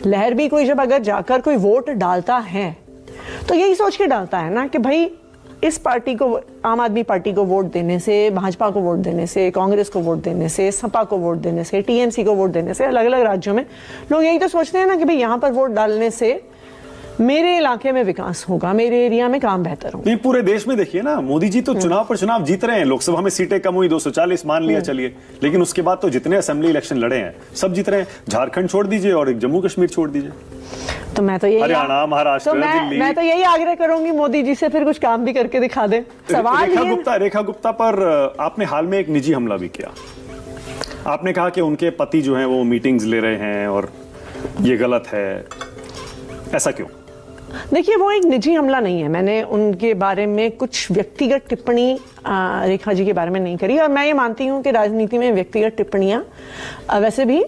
लहर भी कोई जब अगर जाकर कोई वोट डालता है तो यही सोच के डालता है ना कि भाई इस पार्टी को, आम आदमी पार्टी को वोट देने से, भाजपा को वोट देने से, कांग्रेस को वोट देने से, सपा को वोट देने से, टीएमसी को वोट देने से, अलग अलग राज्यों में लोग यही तो सोचते हैं ना कि भाई यहाँ पर वोट डालने से मेरे इलाके में विकास होगा, मेरे एरिया में काम बेहतर होगा। नहीं, पूरे देश में देखिए ना, मोदी जी तो चुनाव पर चुनाव जीत रहे हैं। लोकसभा में सीटें कम हुई, 240 मान लिया चलिए, लेकिन उसके बाद तो जितने असेंबली इलेक्शन लड़े हैं सब जीत रहे हैं। झारखंड छोड़ दीजिए और जम्मू कश्मीर छोड़ दीजिए, तो मैं तो यही हरियाणा, महाराष्ट्र, दिल्ली। मैं तो यही आग्रह करूंगी मोदी जी से, फिर कुछ काम भी करके दिखा दें। सवाल रेखा गुप्ता पर आपने हाल में एक निजी हमला भी किया। आपने कहा कि उनके पति जो हैं वो मीटिंग्स ले रहे हैं और ये गलत है, ऐसा क्यों? देखिए वो एक निजी हमला नहीं है, मैंने उनके बारे में कुछ व्यक्तिगत टिप्पणी रेखा जी के बारे में नहीं करी। और मैं ये मानती हूँ कि राजनीति में व्यक्तिगत टिप्पणियां वैसे भी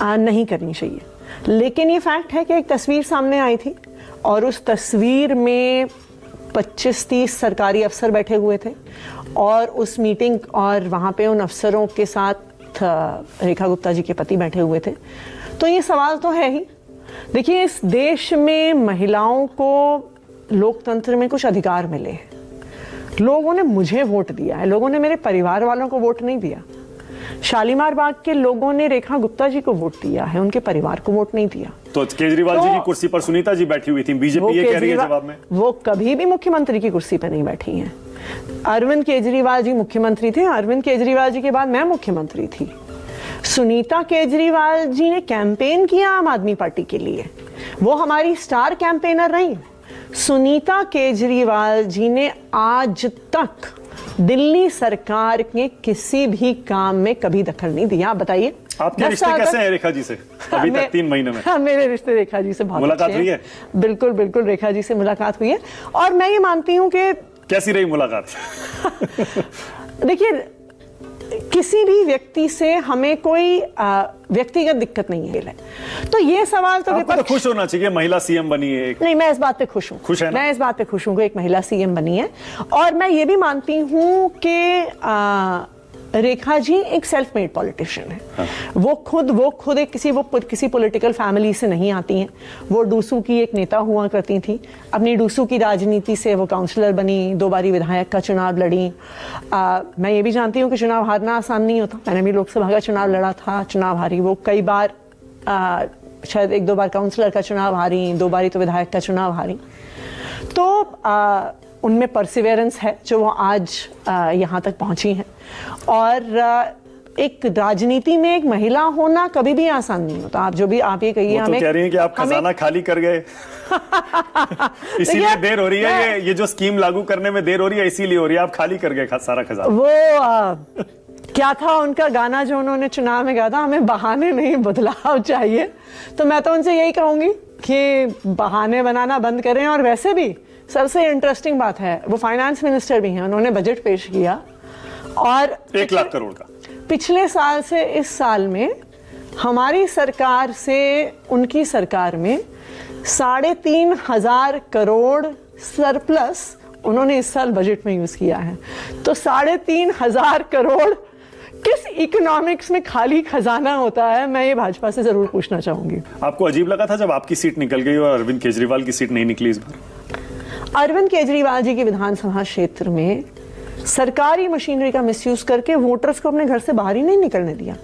नहीं करनी चाहिए। लेकिन ये फैक्ट है कि एक तस्वीर सामने आई थी और उस तस्वीर में 25-30 सरकारी अफसर बैठे हुए थे और उस मीटिंग और वहाँ पे उन अफसरों के साथ रेखा गुप्ता जी के पति बैठे हुए थे। तो ये सवाल तो है ही। देखिए इस देश में महिलाओं को लोकतंत्र में कुछ अधिकार मिले हैं। लोगों ने मुझे वोट दिया है, लोगों ने मेरे परिवार वालों को वोट नहीं दिया। शालीमार बाग के लोगों ने रेखा गुप्ता जी को वोट दिया है, उनके परिवार को वोट नहीं दिया। तो केजरीवाल जी की कुर्सी पर सुनीता जी बैठी हुई थी, बीजेपी ये कह रही है जवाब में। वो कभी भी मुख्यमंत्री की कुर्सी पर नहीं बैठी हैं। अरविंद केजरीवाल जी मुख्यमंत्री थे, अरविंद केजरीवाल जी के बाद मैं मुख्यमंत्री थी। सुनीता केजरीवाल जी ने कैंपेन किया आम आदमी पार्टी के लिए, वो हमारी स्टार कैंपेनर रही। सुनीता केजरीवाल जी ने आज तक दिल्ली सरकार के किसी भी काम में कभी दखल नहीं दिया। आप बताइए आपके रिश्ते कैसे हैं रेखा जी से अभी तक 3 महीने में? हाँ, मेरे रिश्ते रेखा जी से बहुत मुलाकात हुई है? बिल्कुल बिल्कुल, रेखा जी से मुलाकात हुई है। और मैं ये मानती हूँ कि कैसी रही मुलाकात? देखिए किसी भी व्यक्ति से हमें कोई व्यक्तिगत दिक्कत नहीं है। तो ये सवाल तो आपको तो खुश होना चाहिए, महिला सीएम बनी है। नहीं, मैं इस बात पे खुश हूँ। खुश है ना? मैं इस बात पे खुश हूँ कि एक महिला सीएम बनी है। और मैं ये भी मानती हूँ कि रेखा जी एक सेल्फ मेड पॉलिटिशियन है। वो खुद एक किसी पॉलिटिकल फैमिली से नहीं आती हैं। वो डूसू की एक नेता हुआ करती थी। अपनी डूसू की राजनीति से वो काउंसलर बनी, 2 बारी विधायक का चुनाव लड़ी। मैं ये भी जानती हूँ कि चुनाव हारना आसान नहीं होता। मैंने भी लोकसभा का चुनाव लड़ा था, चुनाव हारी। वो कई बार शायद 1-2 बार काउंसलर का चुनाव हारी, 2 बारी तो विधायक का चुनाव हारी। तो उनमें परसिवेरेंस है जो वो आज यहाँ तक पहुंची हैं। और एक राजनीति में एक महिला होना कभी भी आसान नहीं होता। आप ये कहिए, हमें कह रही हैं कि आप खजाना खाली कर गए इसीलिए देर हो रही है। ये जो स्कीम लागू करने में देर हो रही है इसीलिए हो रही है, आप खाली कर गए सारा खजाना। वो क्या था उनका गाना जो उन्होंने चुनाव में गाया था, हमें बहाने नहीं बदलाव चाहिए। तो मैं तो उनसे यही कहूंगी कि बहाने बनाना बंद करें। और वैसे भी सबसे इंटरेस्टिंग बात है, वो फाइनेंस मिनिस्टर भी हैं, उन्होंने बजट पेश किया और 1 लाख करोड़ का पिछले साल से इस साल में हमारी सरकार से उनकी सरकार में 3,500 करोड़ सरप्लस उन्होंने इस साल बजट में यूज किया है। तो 3,500 करोड़ किस इकोनॉमिक्स में खाली खजाना होता है, मैं ये भाजपा से जरूर पूछना चाहूंगी। आपको अजीब लगा था जब आपकी सीट निकल गई और अरविंद केजरीवाल की सीट नहीं निकली इस बार? अरविंद केजरीवाल जी के विधानसभा क्षेत्र में सरकारी मशीनरी का मिसयूज करके वोटर्स को अपने घर से बाहर ही नहीं निकलने दिया।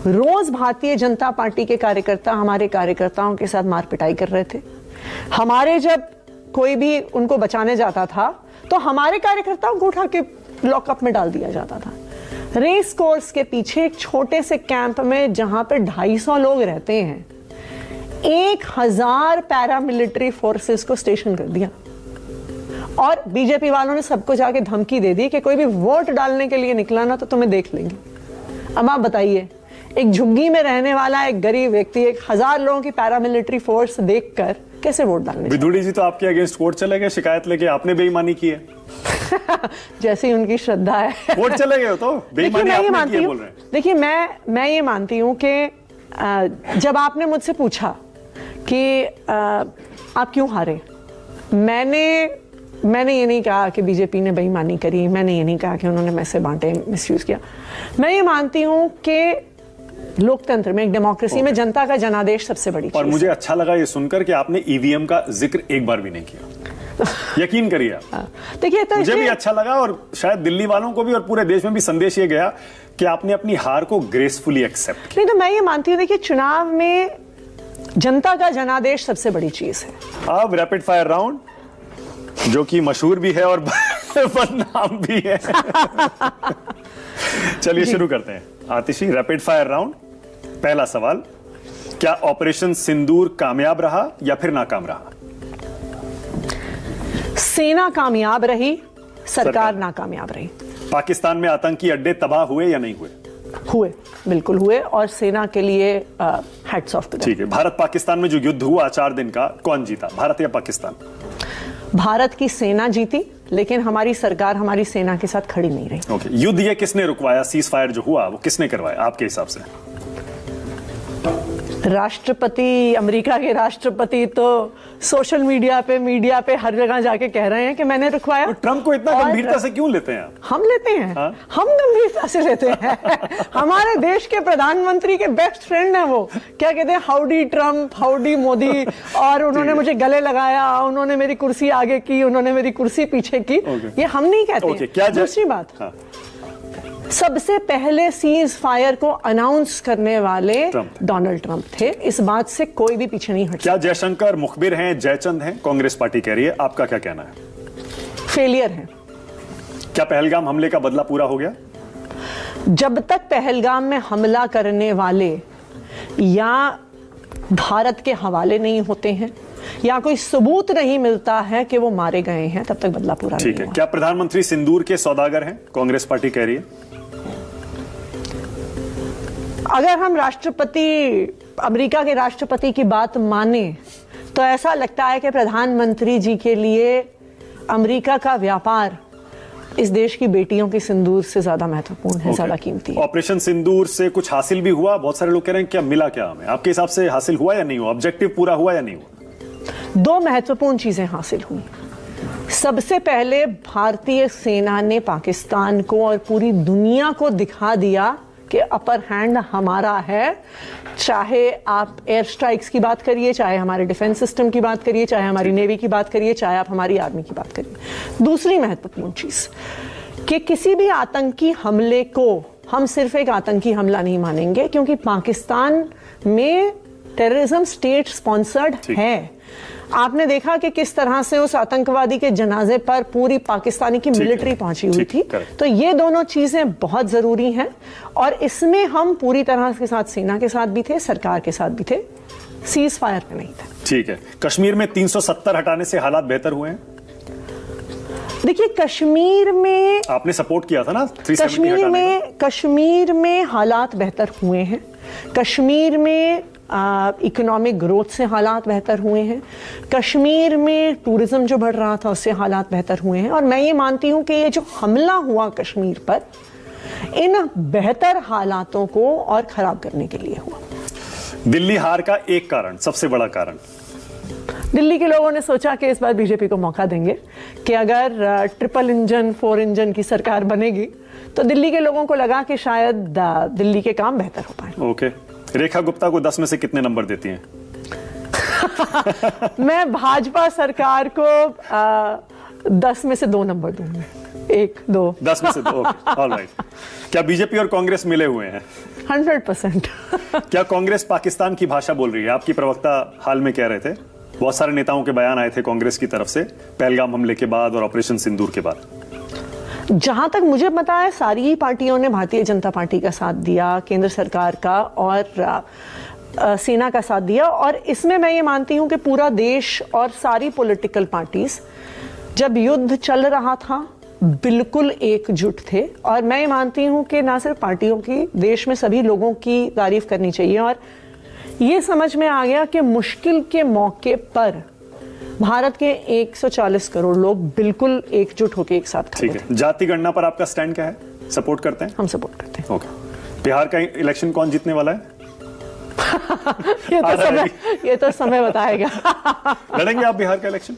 रोज भारतीय जनता पार्टी के कार्यकर्ता हमारे कार्यकर्ताओं के साथ मारपिटाई कर रहे थे। हमारे जब कोई भी उनको बचाने जाता था तो हमारे कार्यकर्ताओं को उठा के लॉकअप में डाल दिया जाता था। रेस कोर्स के पीछे एक छोटे से कैंप में जहां पे 250 लोग रहते हैं, 1000 पैरामिलिट्री फोर्सेस को स्टेशन कर दिया। और बीजेपी वालों ने सबको जाके धमकी दे दी कि कोई भी वोट डालने के लिए निकला ना तो तुम्हें देख लेंगे। अब आप बताइए, एक झुग्गी में रहने वाला एक गरीब व्यक्ति 1000 लोगों की पैरामिलिट्री फोर्स देखकर कैसे वोट डालने? विदुड़ी जी तो आपके अगेंस्ट कोर्ट चले गए शिकायत लेके, आपने बेईमानी की है। जैसी उनकी श्रद्धा है। कोर्ट चले गए हो तो बेईमानी आपने की है बोल रहे हैं। देखिए, मैं ये मानती हूं कि जब आपने मुझसे पूछा कि आप क्यों हारे, मैंने ये नहीं कहा कि बीजेपी ने बेईमानी करी, मैंने ये नहीं कहा कि उन्होंने पैसे बांटे, मिसयूज किया। मैं ये मानती हूं कि लोकतंत्र में, एक डेमोक्रेसी में जनता का जनादेश सबसे बड़ी चीज है। और मुझे अच्छा लगा ये सुनकर कि आपने ईवीएम का जिक्र एक बार भी नहीं किया। यकीन करिए आप। देखिए, तो मुझे भी अच्छा लगा और शायद दिल्ली वालों को भी और पूरे देश में भी संदेश ये गया कि आपने अपनी हार को ग्रेसफुली एक्सेप्ट किया। नहीं, तो मैं ये मानती हूँ, देखिए, चुनाव में जनता का जनादेश सबसे बड़ी चीज है। अब रैपिड फायर राउंड, जो कि मशहूर भी है और बदनाम भी है। चलिए शुरू करते हैं। आतिशी, रैपिड फायर राउंड। पहला सवाल, क्या ऑपरेशन सिंदूर कामयाब रहा या फिर नाकाम रहा? सेना कामयाब रही, सरकार नाकामयाब रही। पाकिस्तान में आतंकी अड्डे तबाह हुए या नहीं हुए? हुए, बिल्कुल हुए, और सेना के लिए हैट्स ऑफ टू देम। ठीक है। भारत पाकिस्तान में जो युद्ध हुआ 4 दिन का, कौन जीता, भारत या पाकिस्तान? भारत की सेना जीती, लेकिन हमारी सरकार हमारी सेना के साथ खड़ी नहीं रही। ओके। युद्ध ये किसने रुकवाया? सीज फायर जो हुआ वो किसने करवाया आपके हिसाब से? राष्ट्रपति, अमेरिका के राष्ट्रपति तो सोशल मीडिया पे हर जगह जाके कह रहे हैं कि मैंने रुकवाया। तो ट्रंप को इतना गंभीरता से क्यों लेते हैं आप? हम लेते हैं। हाँ? हम गंभीरता से लेते हैं। हमारे देश के प्रधानमंत्री के बेस्ट फ्रेंड हैं वो। क्या कहते हैं, हाउडी ट्रंप, हाउडी मोदी। और उन्होंने मुझे गले लगाया, उन्होंने मेरी कुर्सी आगे की, उन्होंने मेरी कुर्सी पीछे की। ये हम नहीं कहते। दूसरी बात, सबसे पहले सीज फायर को अनाउंस करने वाले डोनाल्ड ट्रंप थे। इस बात से कोई भी पीछे नहीं हट। क्या जयशंकर मुखबिर हैं, जयचंद हैं, कांग्रेस पार्टी कह रही है, आपका क्या कहना है? फेलियर है। क्या पहलगाम हमले का बदला पूरा हो गया? जब तक पहलगाम में हमला करने वाले या भारत के हवाले नहीं होते हैं या कोई सबूत नहीं मिलता है कि वो मारे गए हैं, तब तक बदला पूरा नहीं हुआ। ठीक है। क्या प्रधानमंत्री सिंदूर के सौदागर हैं, कांग्रेस पार्टी कह रही है? अगर हम अमेरिका के राष्ट्रपति की बात माने तो ऐसा लगता है कि प्रधानमंत्री जी के लिए अमेरिका का व्यापार इस देश की बेटियों के सिंदूर से ज्यादा महत्वपूर्ण है, ज्यादा कीमती है। ऑपरेशन सिंदूर से कुछ हासिल भी हुआ? बहुत सारे लोग कह रहे हैं क्या मिला क्या हमें? आपके हिसाब से हासिल हुआ या नहीं हुआ? ऑब्जेक्टिव पूरा हुआ या नहीं हुआ? 2 महत्वपूर्ण चीजें हासिल हुई। सबसे पहले भारतीय सेना ने पाकिस्तान को और पूरी दुनिया को दिखा दिया कि अपर हैंड हमारा है। चाहे आप एयर स्ट्राइक्स की बात करिए, चाहे हमारे डिफेंस सिस्टम की बात करिए, चाहे हमारी नेवी की बात करिए, चाहे आप हमारी आर्मी की बात करिए। दूसरी महत्वपूर्ण चीज कि किसी भी आतंकी हमले को हम सिर्फ एक आतंकी हमला नहीं मानेंगे, क्योंकि पाकिस्तान में टेररिज्म स्टेट स्पॉन्सर्ड है। आपने देखा कि किस तरह से उस आतंकवादी के जनाजे पर पूरी पाकिस्तानी की मिलिट्री पहुंची हुई थी। तो ये दोनों चीजें बहुत जरूरी हैं और इसमें हम पूरी तरह के साथ सेना के साथ भी थे, सरकार के साथ भी थे, सीज फायर पे नहीं थे। ठीक है। कश्मीर में 370 हटाने से हालात बेहतर हुए हैं? देखिए, कश्मीर में आपने सपोर्ट किया था ना 370 हटाने का? कश्मीर में हालात बेहतर हुए हैं। कश्मीर में इकोनॉमिक ग्रोथ से हालात बेहतर हुए हैं। कश्मीर में टूरिज्म जो बढ़ रहा था उससे हालात बेहतर हुए हैं। और मैं ये मानती हूं कि ये जो हमला हुआ कश्मीर पर, इन बेहतर हालातों को और खराब करने के लिए हुआ। दिल्ली हार का एक कारण, सबसे बड़ा कारण, दिल्ली के लोगों ने सोचा कि इस बार बीजेपी को मौका देंगे कि अगर ट्रिपल इंजन 4 इंजन की सरकार बनेगी तो दिल्ली के लोगों को लगा कि शायद दिल्ली के काम बेहतर हो पाए। ओके। रेखा गुप्ता को 10 में से कितने नंबर देती हैं? मैं भाजपा सरकार को 10 में से 2 नंबर दूंगी। 1, 2। 10 में से 2। ऑलराइट। क्या बीजेपी और कांग्रेस मिले हुए हैं? 100%। क्या कांग्रेस पाकिस्तान की भाषा बोल रही है? आपकी प्रवक्ता हाल में कह रहे थे, बहुत सारे नेताओं के बयान आए थे कांग्रेस की तरफ से पहलगाम हमले के बाद और ऑपरेशन सिंदूर के बाद। जहां तक मुझे पता है, सारी ही पार्टियों ने भारतीय जनता पार्टी का साथ दिया, केंद्र सरकार का और सेना का साथ दिया। और इसमें मैं ये मानती हूं कि पूरा देश और सारी पॉलिटिकल पार्टीज जब युद्ध चल रहा था बिल्कुल एकजुट थे। और मैं ये मानती हूं कि ना सिर्फ पार्टियों की, देश में सभी लोगों की तारीफ करनी चाहिए। और ये समझ में आ गया कि मुश्किल के मौके पर भारत के 140 करोड़ लोग बिल्कुल एकजुट होकर एक साथ खड़े थे। ठीक है। जाति गणना पर आपका स्टैंड क्या है? सपोर्ट करते हैं? हम सपोर्ट करते हैं। ओके। बिहार का इलेक्शन कौन जीतने वाला है? ये तो समय बताएगा। लड़ेंगे आप बिहार का इलेक्शन?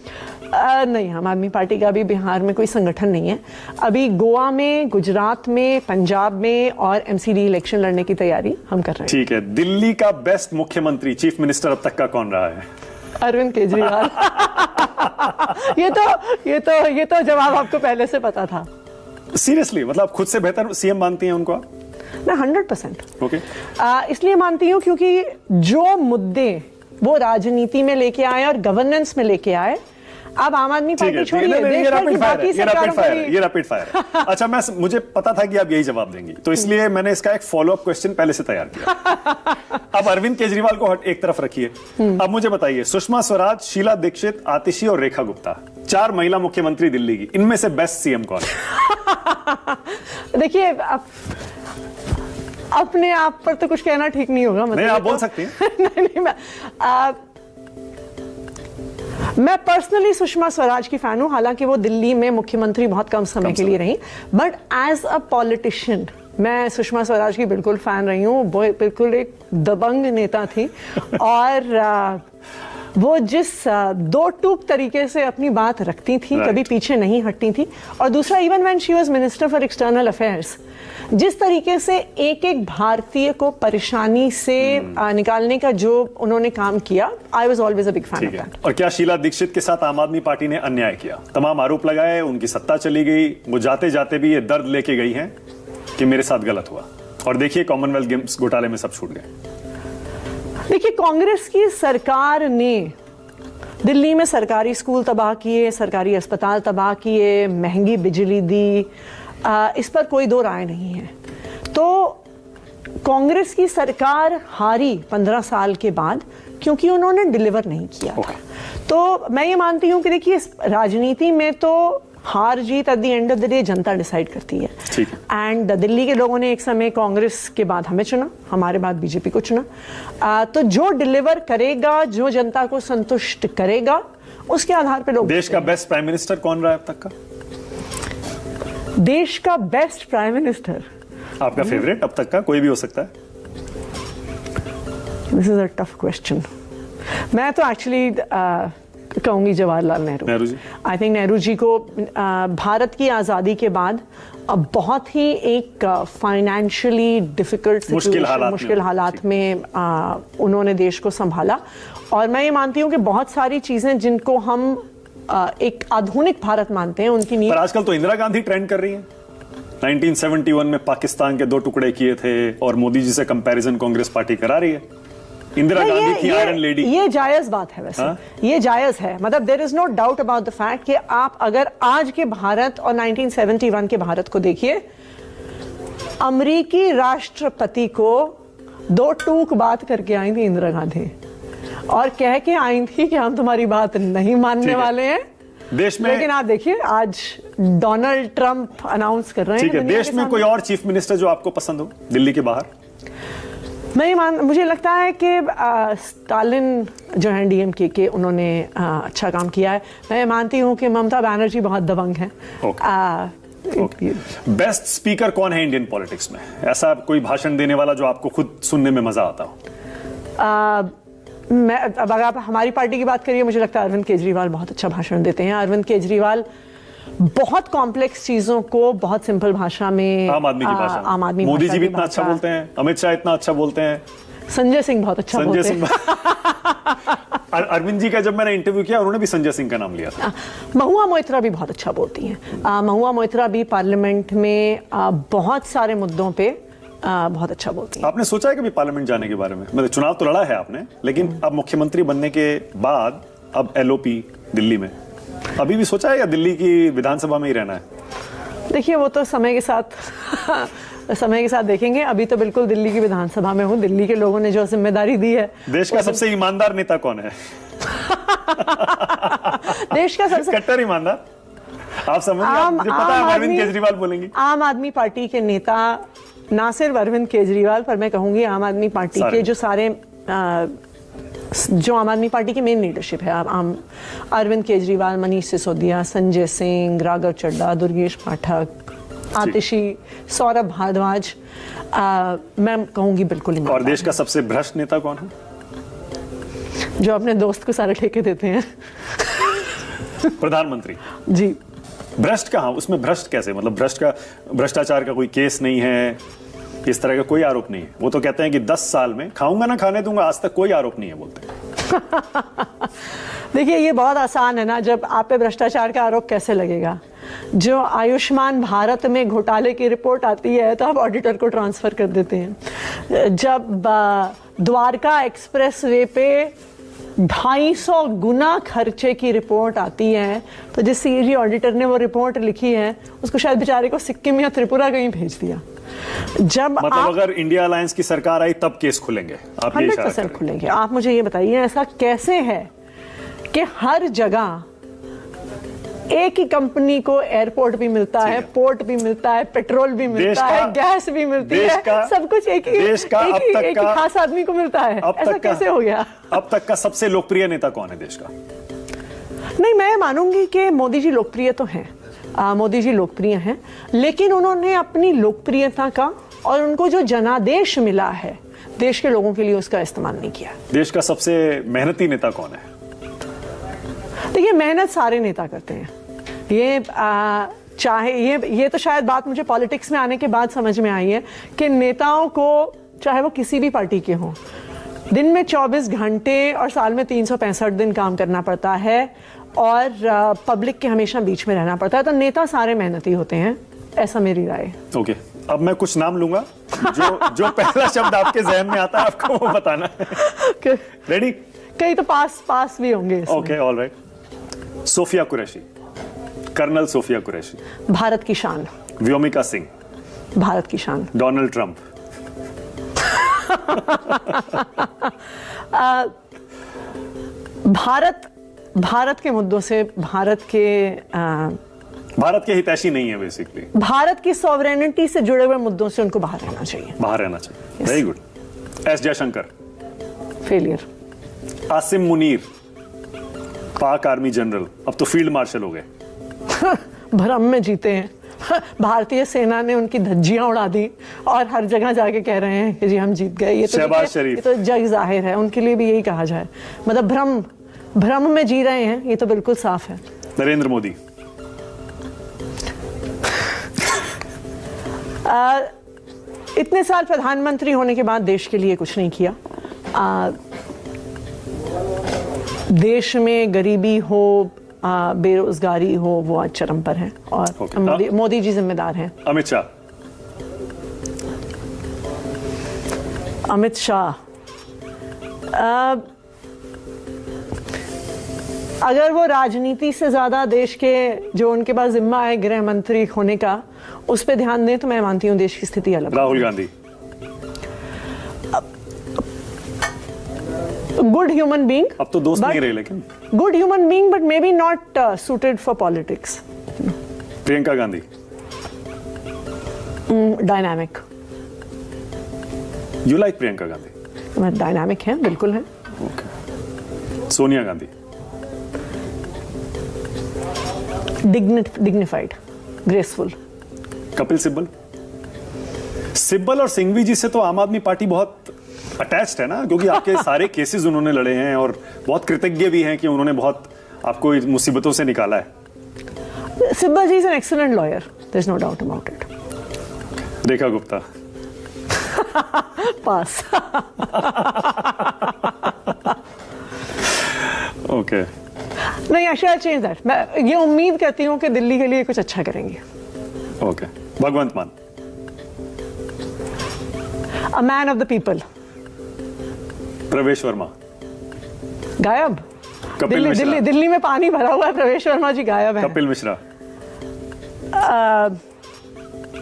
नहीं, आम आदमी पार्टी का अभी बिहार में कोई संगठन नहीं है। अभी गोवा में, गुजरात में, पंजाब में और एमसीडी इलेक्शन लड़ने की तैयारी हम कर रहे हैं। ठीक है। दिल्ली का बेस्ट मुख्यमंत्री, चीफ मिनिस्टर अब तक का कौन रहा है? अरविंद केजरीवाल। ये तो जवाब आपको पहले से पता था। सीरियसली? मतलब खुद से बेहतर सीएम मानती हैं उनको आप? मैं 100%। ओके। इसलिए मानती हूं क्योंकि जो मुद्दे वो राजनीति में लेके आए और गवर्नेंस में लेके आए, अब आम आदमी पार्टी छोड़िए, ये रैपिड फायर। अच्छा, मुझे पता था कि आप यही जवाब देंगी, तो इसलिए मैंने इसका एक फॉलोअप क्वेश्चन पहले से तैयार किया। अब अरविंद केजरीवाल को एक तरफ रखिए। अब मुझे बताइए, सुषमा स्वराज, शीला दीक्षित, आतिशी और रेखा गुप्ता, 4 महिला मुख्यमंत्री दिल्ली की, इनमें से बेस्ट सीएम कौन है? देखिए, अपने आप पर तो कुछ कहना ठीक नहीं होगा। नहीं, आप बोल सकती हैं। नहीं, मैं पर्सनली सुषमा स्वराज की फैन हूं, हालांकि वो दिल्ली में मुख्यमंत्री बहुत कम समय के लिए रही, बट एज अ पॉलिटिशियन मैं सुषमा स्वराज की बिल्कुल फैन रही हूँ। वो बिल्कुल एक दबंग नेता थी और वो जिस दो टूक तरीके से अपनी बात रखती थी, कभी पीछे नहीं हटती थी। और दूसरा, even when she was minister for external affairs, जिस तरीके से एक एक भारतीय को परेशानी से निकालने का जो उन्होंने काम किया, I was always a big fan of that. और क्या शीला दीक्षित के साथ आम आदमी पार्टी ने अन्याय किया? तमाम आरोप लगाए, उनकी सत्ता चली गई, वो जाते जाते भी ये दर्द लेके गई हैं कि मेरे साथ गलत हुआ, और देखिए कॉमनवेल्थ गेम्स घोटाले में सब छूट गए। देखिए, कांग्रेस की सरकार ने दिल्ली में सरकारी स्कूल तबाह किए, सरकारी अस्पताल तबाह किए, महंगी बिजली दी, इस पर कोई दो राय नहीं है। तो कांग्रेस की सरकार हारी 15 साल के बाद क्योंकि उन्होंने डिलीवर नहीं किया था। तो मैं ये मानती हूं कि देखिए, इस राजनीति में तो हार जीत at the end of the day जनता डिसाइड करती है। एंड दिल्ली के लोगों ने एक समय कांग्रेस के बाद हमें चुना, हमारे बाद बीजेपी को चुना। तो जो डिलीवर करेगा, जो जनता को संतुष्ट करेगा, उसके आधार पर लोग। देश का बेस्ट प्राइम मिनिस्टर कौन रहा है अब तक का? देश का बेस्ट प्राइम मिनिस्टर, आपका फेवरेट अब तक का कोई भी हो सकता है? This is a tough question. मैं तो एक्चुअली कहूंगी जवाहरलाल नेहरू जी। आई थिंक नेहरू जी को भारत की आज़ादी के बाद बहुत ही एक फाइनेंशियली डिफिकल्ट मुश्किल हालात में उन्होंने देश को संभाला। और मैं ये मानती हूँ कि बहुत सारी चीज़ें जिनको हम एक आधुनिक भारत मानते हैं उनकी नींव। पर आजकल तो इंदिरा गांधी ट्रेंड कर रही है। 1971 में पाकिस्तान के 2 टुकड़े किए थे और मोदी जी से कंपैरिजन कांग्रेस पार्टी करा रही है। इंदिरा गांधी थी आयरन लेडी। ये जायज बात है वैसे। ये जायज है, मतलब there is no doubt about the fact कि आप अगर आज के भारत और 1971 के भारत को देखिए, अमेरिकी राष्ट्रपति को 2 टूक बात करके आई थी इंदिरा गांधी और कह के आई थी कि हम तुम्हारी बात नहीं मानने वाले हैं देश में। लेकिन आप देखिए आज डोनाल्ड ट्रंप अनाउंस कर रहे हैं। ठीक है, देश में कोई और चीफ मिनिस्टर जो आपको पसंद हो दिल्ली के बाहर? मुझे लगता है कि स्टालिन जो है डीएमके के, उन्होंने अच्छा काम किया है। मैं मानती हूँ कि ममता बनर्जी बहुत दबंग है। बेस्ट स्पीकर कौन है इंडियन पॉलिटिक्स में? ऐसा कोई भाषण देने वाला जो आपको खुद सुनने में मजा आता हो? अब अगर आप हमारी पार्टी की बात करिए, मुझे लगता है अरविंद केजरीवाल बहुत अच्छा भाषण देते हैं। अरविंद केजरीवाल बहुत कॉम्प्लेक्स चीजों को बहुत सिंपल भाषा में, आम आदमी की भाषा, आम आदमी मोदी जी भी इतना अच्छा बोलते हैं, अमित शाह इतना अच्छा बोलते हैं, संजय सिंह बहुत अच्छा बोलते हैं। अरविंद जी का जब मैंने इंटरव्यू किया उन्होंने भी संजय सिंह का नाम लिया था। महुआ मोइत्रा भी बहुत अच्छा बोलती हैं। महुआ मोइत्रा भी पार्लियामेंट में बहुत सारे मुद्दों पे बहुत अच्छा बोलती हैं। आपने सोचा है कभी पार्लियामेंट जाने के बारे में? मतलब चुनाव तो लड़ा है आपने, लेकिन अब मुख्यमंत्री बनने के बाद अब एलओपी दिल्ली में, अभी भी सोचा है या दिल्ली की विधानसभा में ही रहना है? देखिए वो तो समय के साथ देखेंगे। अभी तो बिल्कुल दिल्ली की विधानसभा में हूँ। दिल्ली के लोगों ने जो जिम्मेदारी दी है। देश का सबसे ईमानदार नेता कौन है? देश का सबसे कट्टर ईमानदार आप समझ रहे? मुझे पता है अरविंद केजरीवाल बोलेंगे। आम आदमी पार्टी के नेता, ना सिर्फ अरविंद केजरीवाल पर मैं कहूंगी आम आदमी पार्टी के जो आम आदमी पार्टी की मेन लीडरशिप है, अरविंद केजरीवाल, मनीष सिसोदिया, संजय सिंह, राघव चड्ढा, दुर्गेश पाठक, आतिशी, सौरभ भारद्वाज, मैं कहूंगी बिल्कुल ईमानदार। और देश का सबसे भ्रष्ट नेता कौन है? जो अपने दोस्त को सारे ठेके देते हैं। प्रधानमंत्री जी। भ्रष्ट कहाँ? उसमें भ्रष्ट कैसे? मतलब भ्रष्टाचार का कोई केस नहीं है, इस तरह का कोई आरोप नहीं है। वो तो कहते हैं कि 10 साल में खाऊंगा ना खाने दूंगा, आज तक कोई आरोप नहीं है बोलते हैं। देखिए ये बहुत आसान है ना, जब आप पे भ्रष्टाचार का आरोप कैसे लगेगा? जो आयुष्मान भारत में घोटाले की रिपोर्ट आती है तो आप ऑडिटर को ट्रांसफर कर देते हैं। जब द्वारका एक्सप्रेस वे पे 250 गुना खर्चे की रिपोर्ट आती है तो जिस सीएजी ऑडिटर ने वो रिपोर्ट लिखी है उसको शायद बेचारे को सिक्किम या त्रिपुरा कहीं भेज दिया। जब मतलब अगर इंडिया अलायंस की सरकार आई तब केस खुलेंगे? आप 100% खुलेंगे। आप मुझे ये बताइए ऐसा कैसे है कि हर जगह एक ही कंपनी को एयरपोर्ट भी मिलता है, पोर्ट भी मिलता है, पेट्रोल भी मिलता है, गैस भी मिलती है, सब कुछ एक ही खास आदमी को मिलता है? ऐसा कैसे हो गया? अब तक का सबसे लोकप्रिय नेता कौन है देश का? नहीं, मैं मानूंगी कि मोदी जी लोकप्रिय तो हैं। मोदी जी लोकप्रिय हैं, लेकिन उन्होंने अपनी लोकप्रियता का और उनको जो जनादेश मिला है देश के लोगों के लिए उसका इस्तेमाल नहीं किया। देश का सबसे मेहनती नेता कौन है? देखिए मेहनत सारे नेता करते हैं। चाहे ये तो शायद बात मुझे पॉलिटिक्स में आने के बाद समझ में आई है कि नेताओं को, चाहे वो किसी भी पार्टी के हों, दिन में 24 घंटे और साल में 365 दिन काम करना पड़ता है और पब्लिक के हमेशा बीच में रहना पड़ता है। तो नेता सारे मेहनती होते हैं, ऐसा मेरी राय है। ओके, अब मैं कुछ नाम लूंगा, जो पहला शब्द आपके जहन में आता है आपको वो बताना है। रेडी? कई तो पास भी होंगे। Okay, alright. Sofiya Qureshi, colonel Sofiya Qureshi. Bharat की शान। व्योमिका सिंह। भारत की शान। Donald Trump. भारत के मुद्दों से, भारत के हितैषी नहीं है बेसिकली। भारत की सॉवरेनिटी से जुड़े हुए मुद्दों से उनको बाहर रहना चाहिए। Very good. S Jaishankar. Failure. Asim Munir, पाक आर्मी जनरल, अब तो फील्ड मार्शल हो गए। भ्रम में जीते हैं। भारतीय सेना ने उनकी धज्जियां उड़ा दी और हर जगह जाके कह रहे हैं कि जी हम जीत गए। ये तो जग जाहिर है, उनके लिए भी यही कहा जाए। मतलब भ्रम में जी रहे हैं, ये तो बिल्कुल साफ है। नरेंद्र मोदी। इतने साल प्रधानमंत्री होने के बाद देश के लिए कुछ नहीं किया। देश में गरीबी हो, बेरोजगारी हो, वो आज चरम पर है और मोदी जी जिम्मेदार हैं। अमित शाह। अमित शाह अगर वो राजनीति से ज्यादा देश के जो उनके पास जिम्मा है गृह मंत्री होने का, उस पर ध्यान दें तो मैं मानती हूँ देश की स्थिति अलग। Rahul Gandhi. Good human being, अब तो दोस्त नहीं रहे, लेकिन good human being but may be not suited for politics. Priyanka Gandhi. Dynamic. You like Priyanka Gandhi? Dynamic है, बिल्कुल है। Okay. Sonia Gandhi. Dignified, graceful. Kapil Sibal. Sibal और सिंघवी जी से तो आम आदमी पार्टी बहुत अटैच्ड है ना, क्योंकि आपके सारे केसेस उन्होंने लड़े हैं और बहुत कृतज्ञ भी हैं कि उन्होंने बहुत आपको मुसीबतों से निकाला है। Sibal ji is an excellent lawyer, there is no doubt about it. Rekha Gupta. Pass. Okay. नहीं, आई शैल चेंज दैट। मैं ये उम्मीद करती हूँ कि दिल्ली के लिए कुछ अच्छा करेंगे। ओके। भगवंत मान। A man of the people. प्रवेश वर्मा। गायब। कपिल मिश्रा। दिल्ली में पानी भरा हुआ है, प्रवेश वर्मा जी गायब है। कपिल मिश्रा।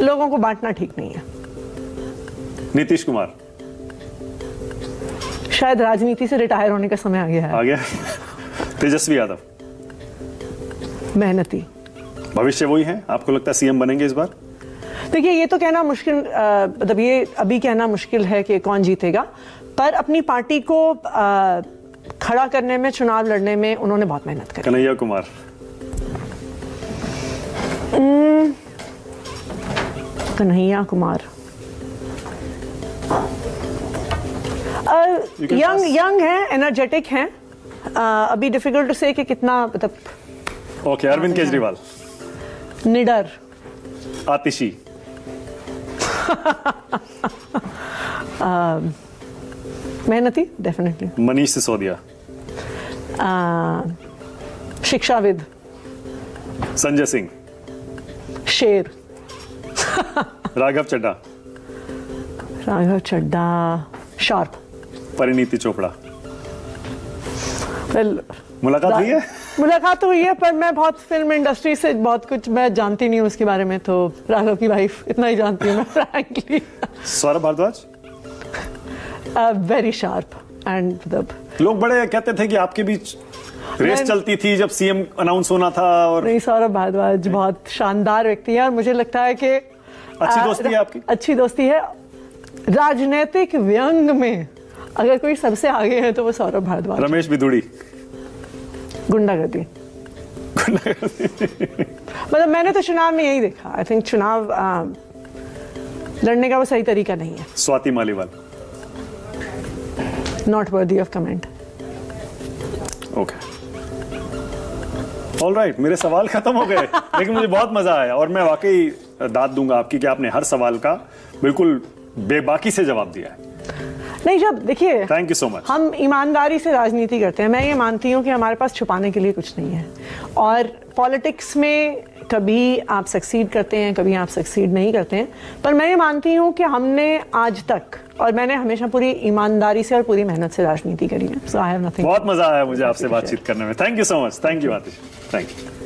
लोगों को बांटना ठीक नहीं है। नीतीश कुमार। शायद राजनीति से रिटायर होने का समय आ गया है। आ गया। तेजस्वी यादव। मेहनती। भविष्य वही है, आपको लगता है सीएम बनेंगे इस बार? देखिए, ये तो कहना मुश्किल, मतलब ये अभी कहना मुश्किल है कि कौन जीतेगा, पर अपनी पार्टी को खड़ा करने में, चुनाव लड़ने में उन्होंने बहुत मेहनत करी। कन्हैया कुमार। कन्हैया कुमार यंग है, एनर्जेटिक है। अभी डिफिकल्ट टू से कि कितना, मतलब। ओके। अरविंद केजरीवाल। निडर। आतिशी। मेहनती, डेफिनेटली। मनीष सिसोदिया। शिक्षाविद। संजय सिंह। शेर। राघव चड्ढा। राघव चड्ढा शार्प। परिणीति चोपड़ा। वेल, मुलाकात हुई है? मुलाकात तो हुई है, पर मैं बहुत फिल्म इंडस्ट्री से बहुत कुछ मैं जानती नहीं हूँ उसके बारे में, तो राघव की वाइफ इतना ही जानती हूँ मैं, frankly. Saurabh Bharadwaj. Very sharp and लोग बड़े कहते थे कि आपके बीच रेस चलती थी जब सीएम अनाउंस होना था। और नहीं, सौरभ भारद्वाज बहुत शानदार व्यक्ति है और मुझे लगता है कि अच्छी दोस्ती है आपकी। अच्छी दोस्ती है। राजनीतिक व्यंग में अगर कोई सबसे आगे है तो वो सौरभ भारद्वाज। रमेश बिधूड़ी। गुंडागर्दी। मतलब मैंने तो चुनाव में यही देखा। आई थिंक चुनाव लड़ने का वो सही तरीका नहीं है। Swati Maliwal. Not worthy of comment. Okay. Alright, मेरे सवाल खत्म हो गए, लेकिन मुझे बहुत मजा आया और मैं वाकई दाद दूंगा आपकी कि आपने हर सवाल का बिल्कुल बेबाकी से जवाब दिया है। नहीं, जब देखिए, थैंक यू सो मच। हम ईमानदारी से राजनीति करते हैं। मैं ये मानती हूँ कि हमारे पास छुपाने के लिए कुछ नहीं है, और पॉलिटिक्स में कभी आप सक्सीड करते हैं, कभी आप सक्सीड नहीं करते हैं, पर मैं ये मानती हूँ कि हमने आज तक, और मैंने हमेशा पूरी ईमानदारी से और पूरी मेहनत से राजनीति करी है। So I have nothing. बहुत मजा आया मुझे आपसे बातचीत करने में। Thank you so much. Thank you Atish. Thank you.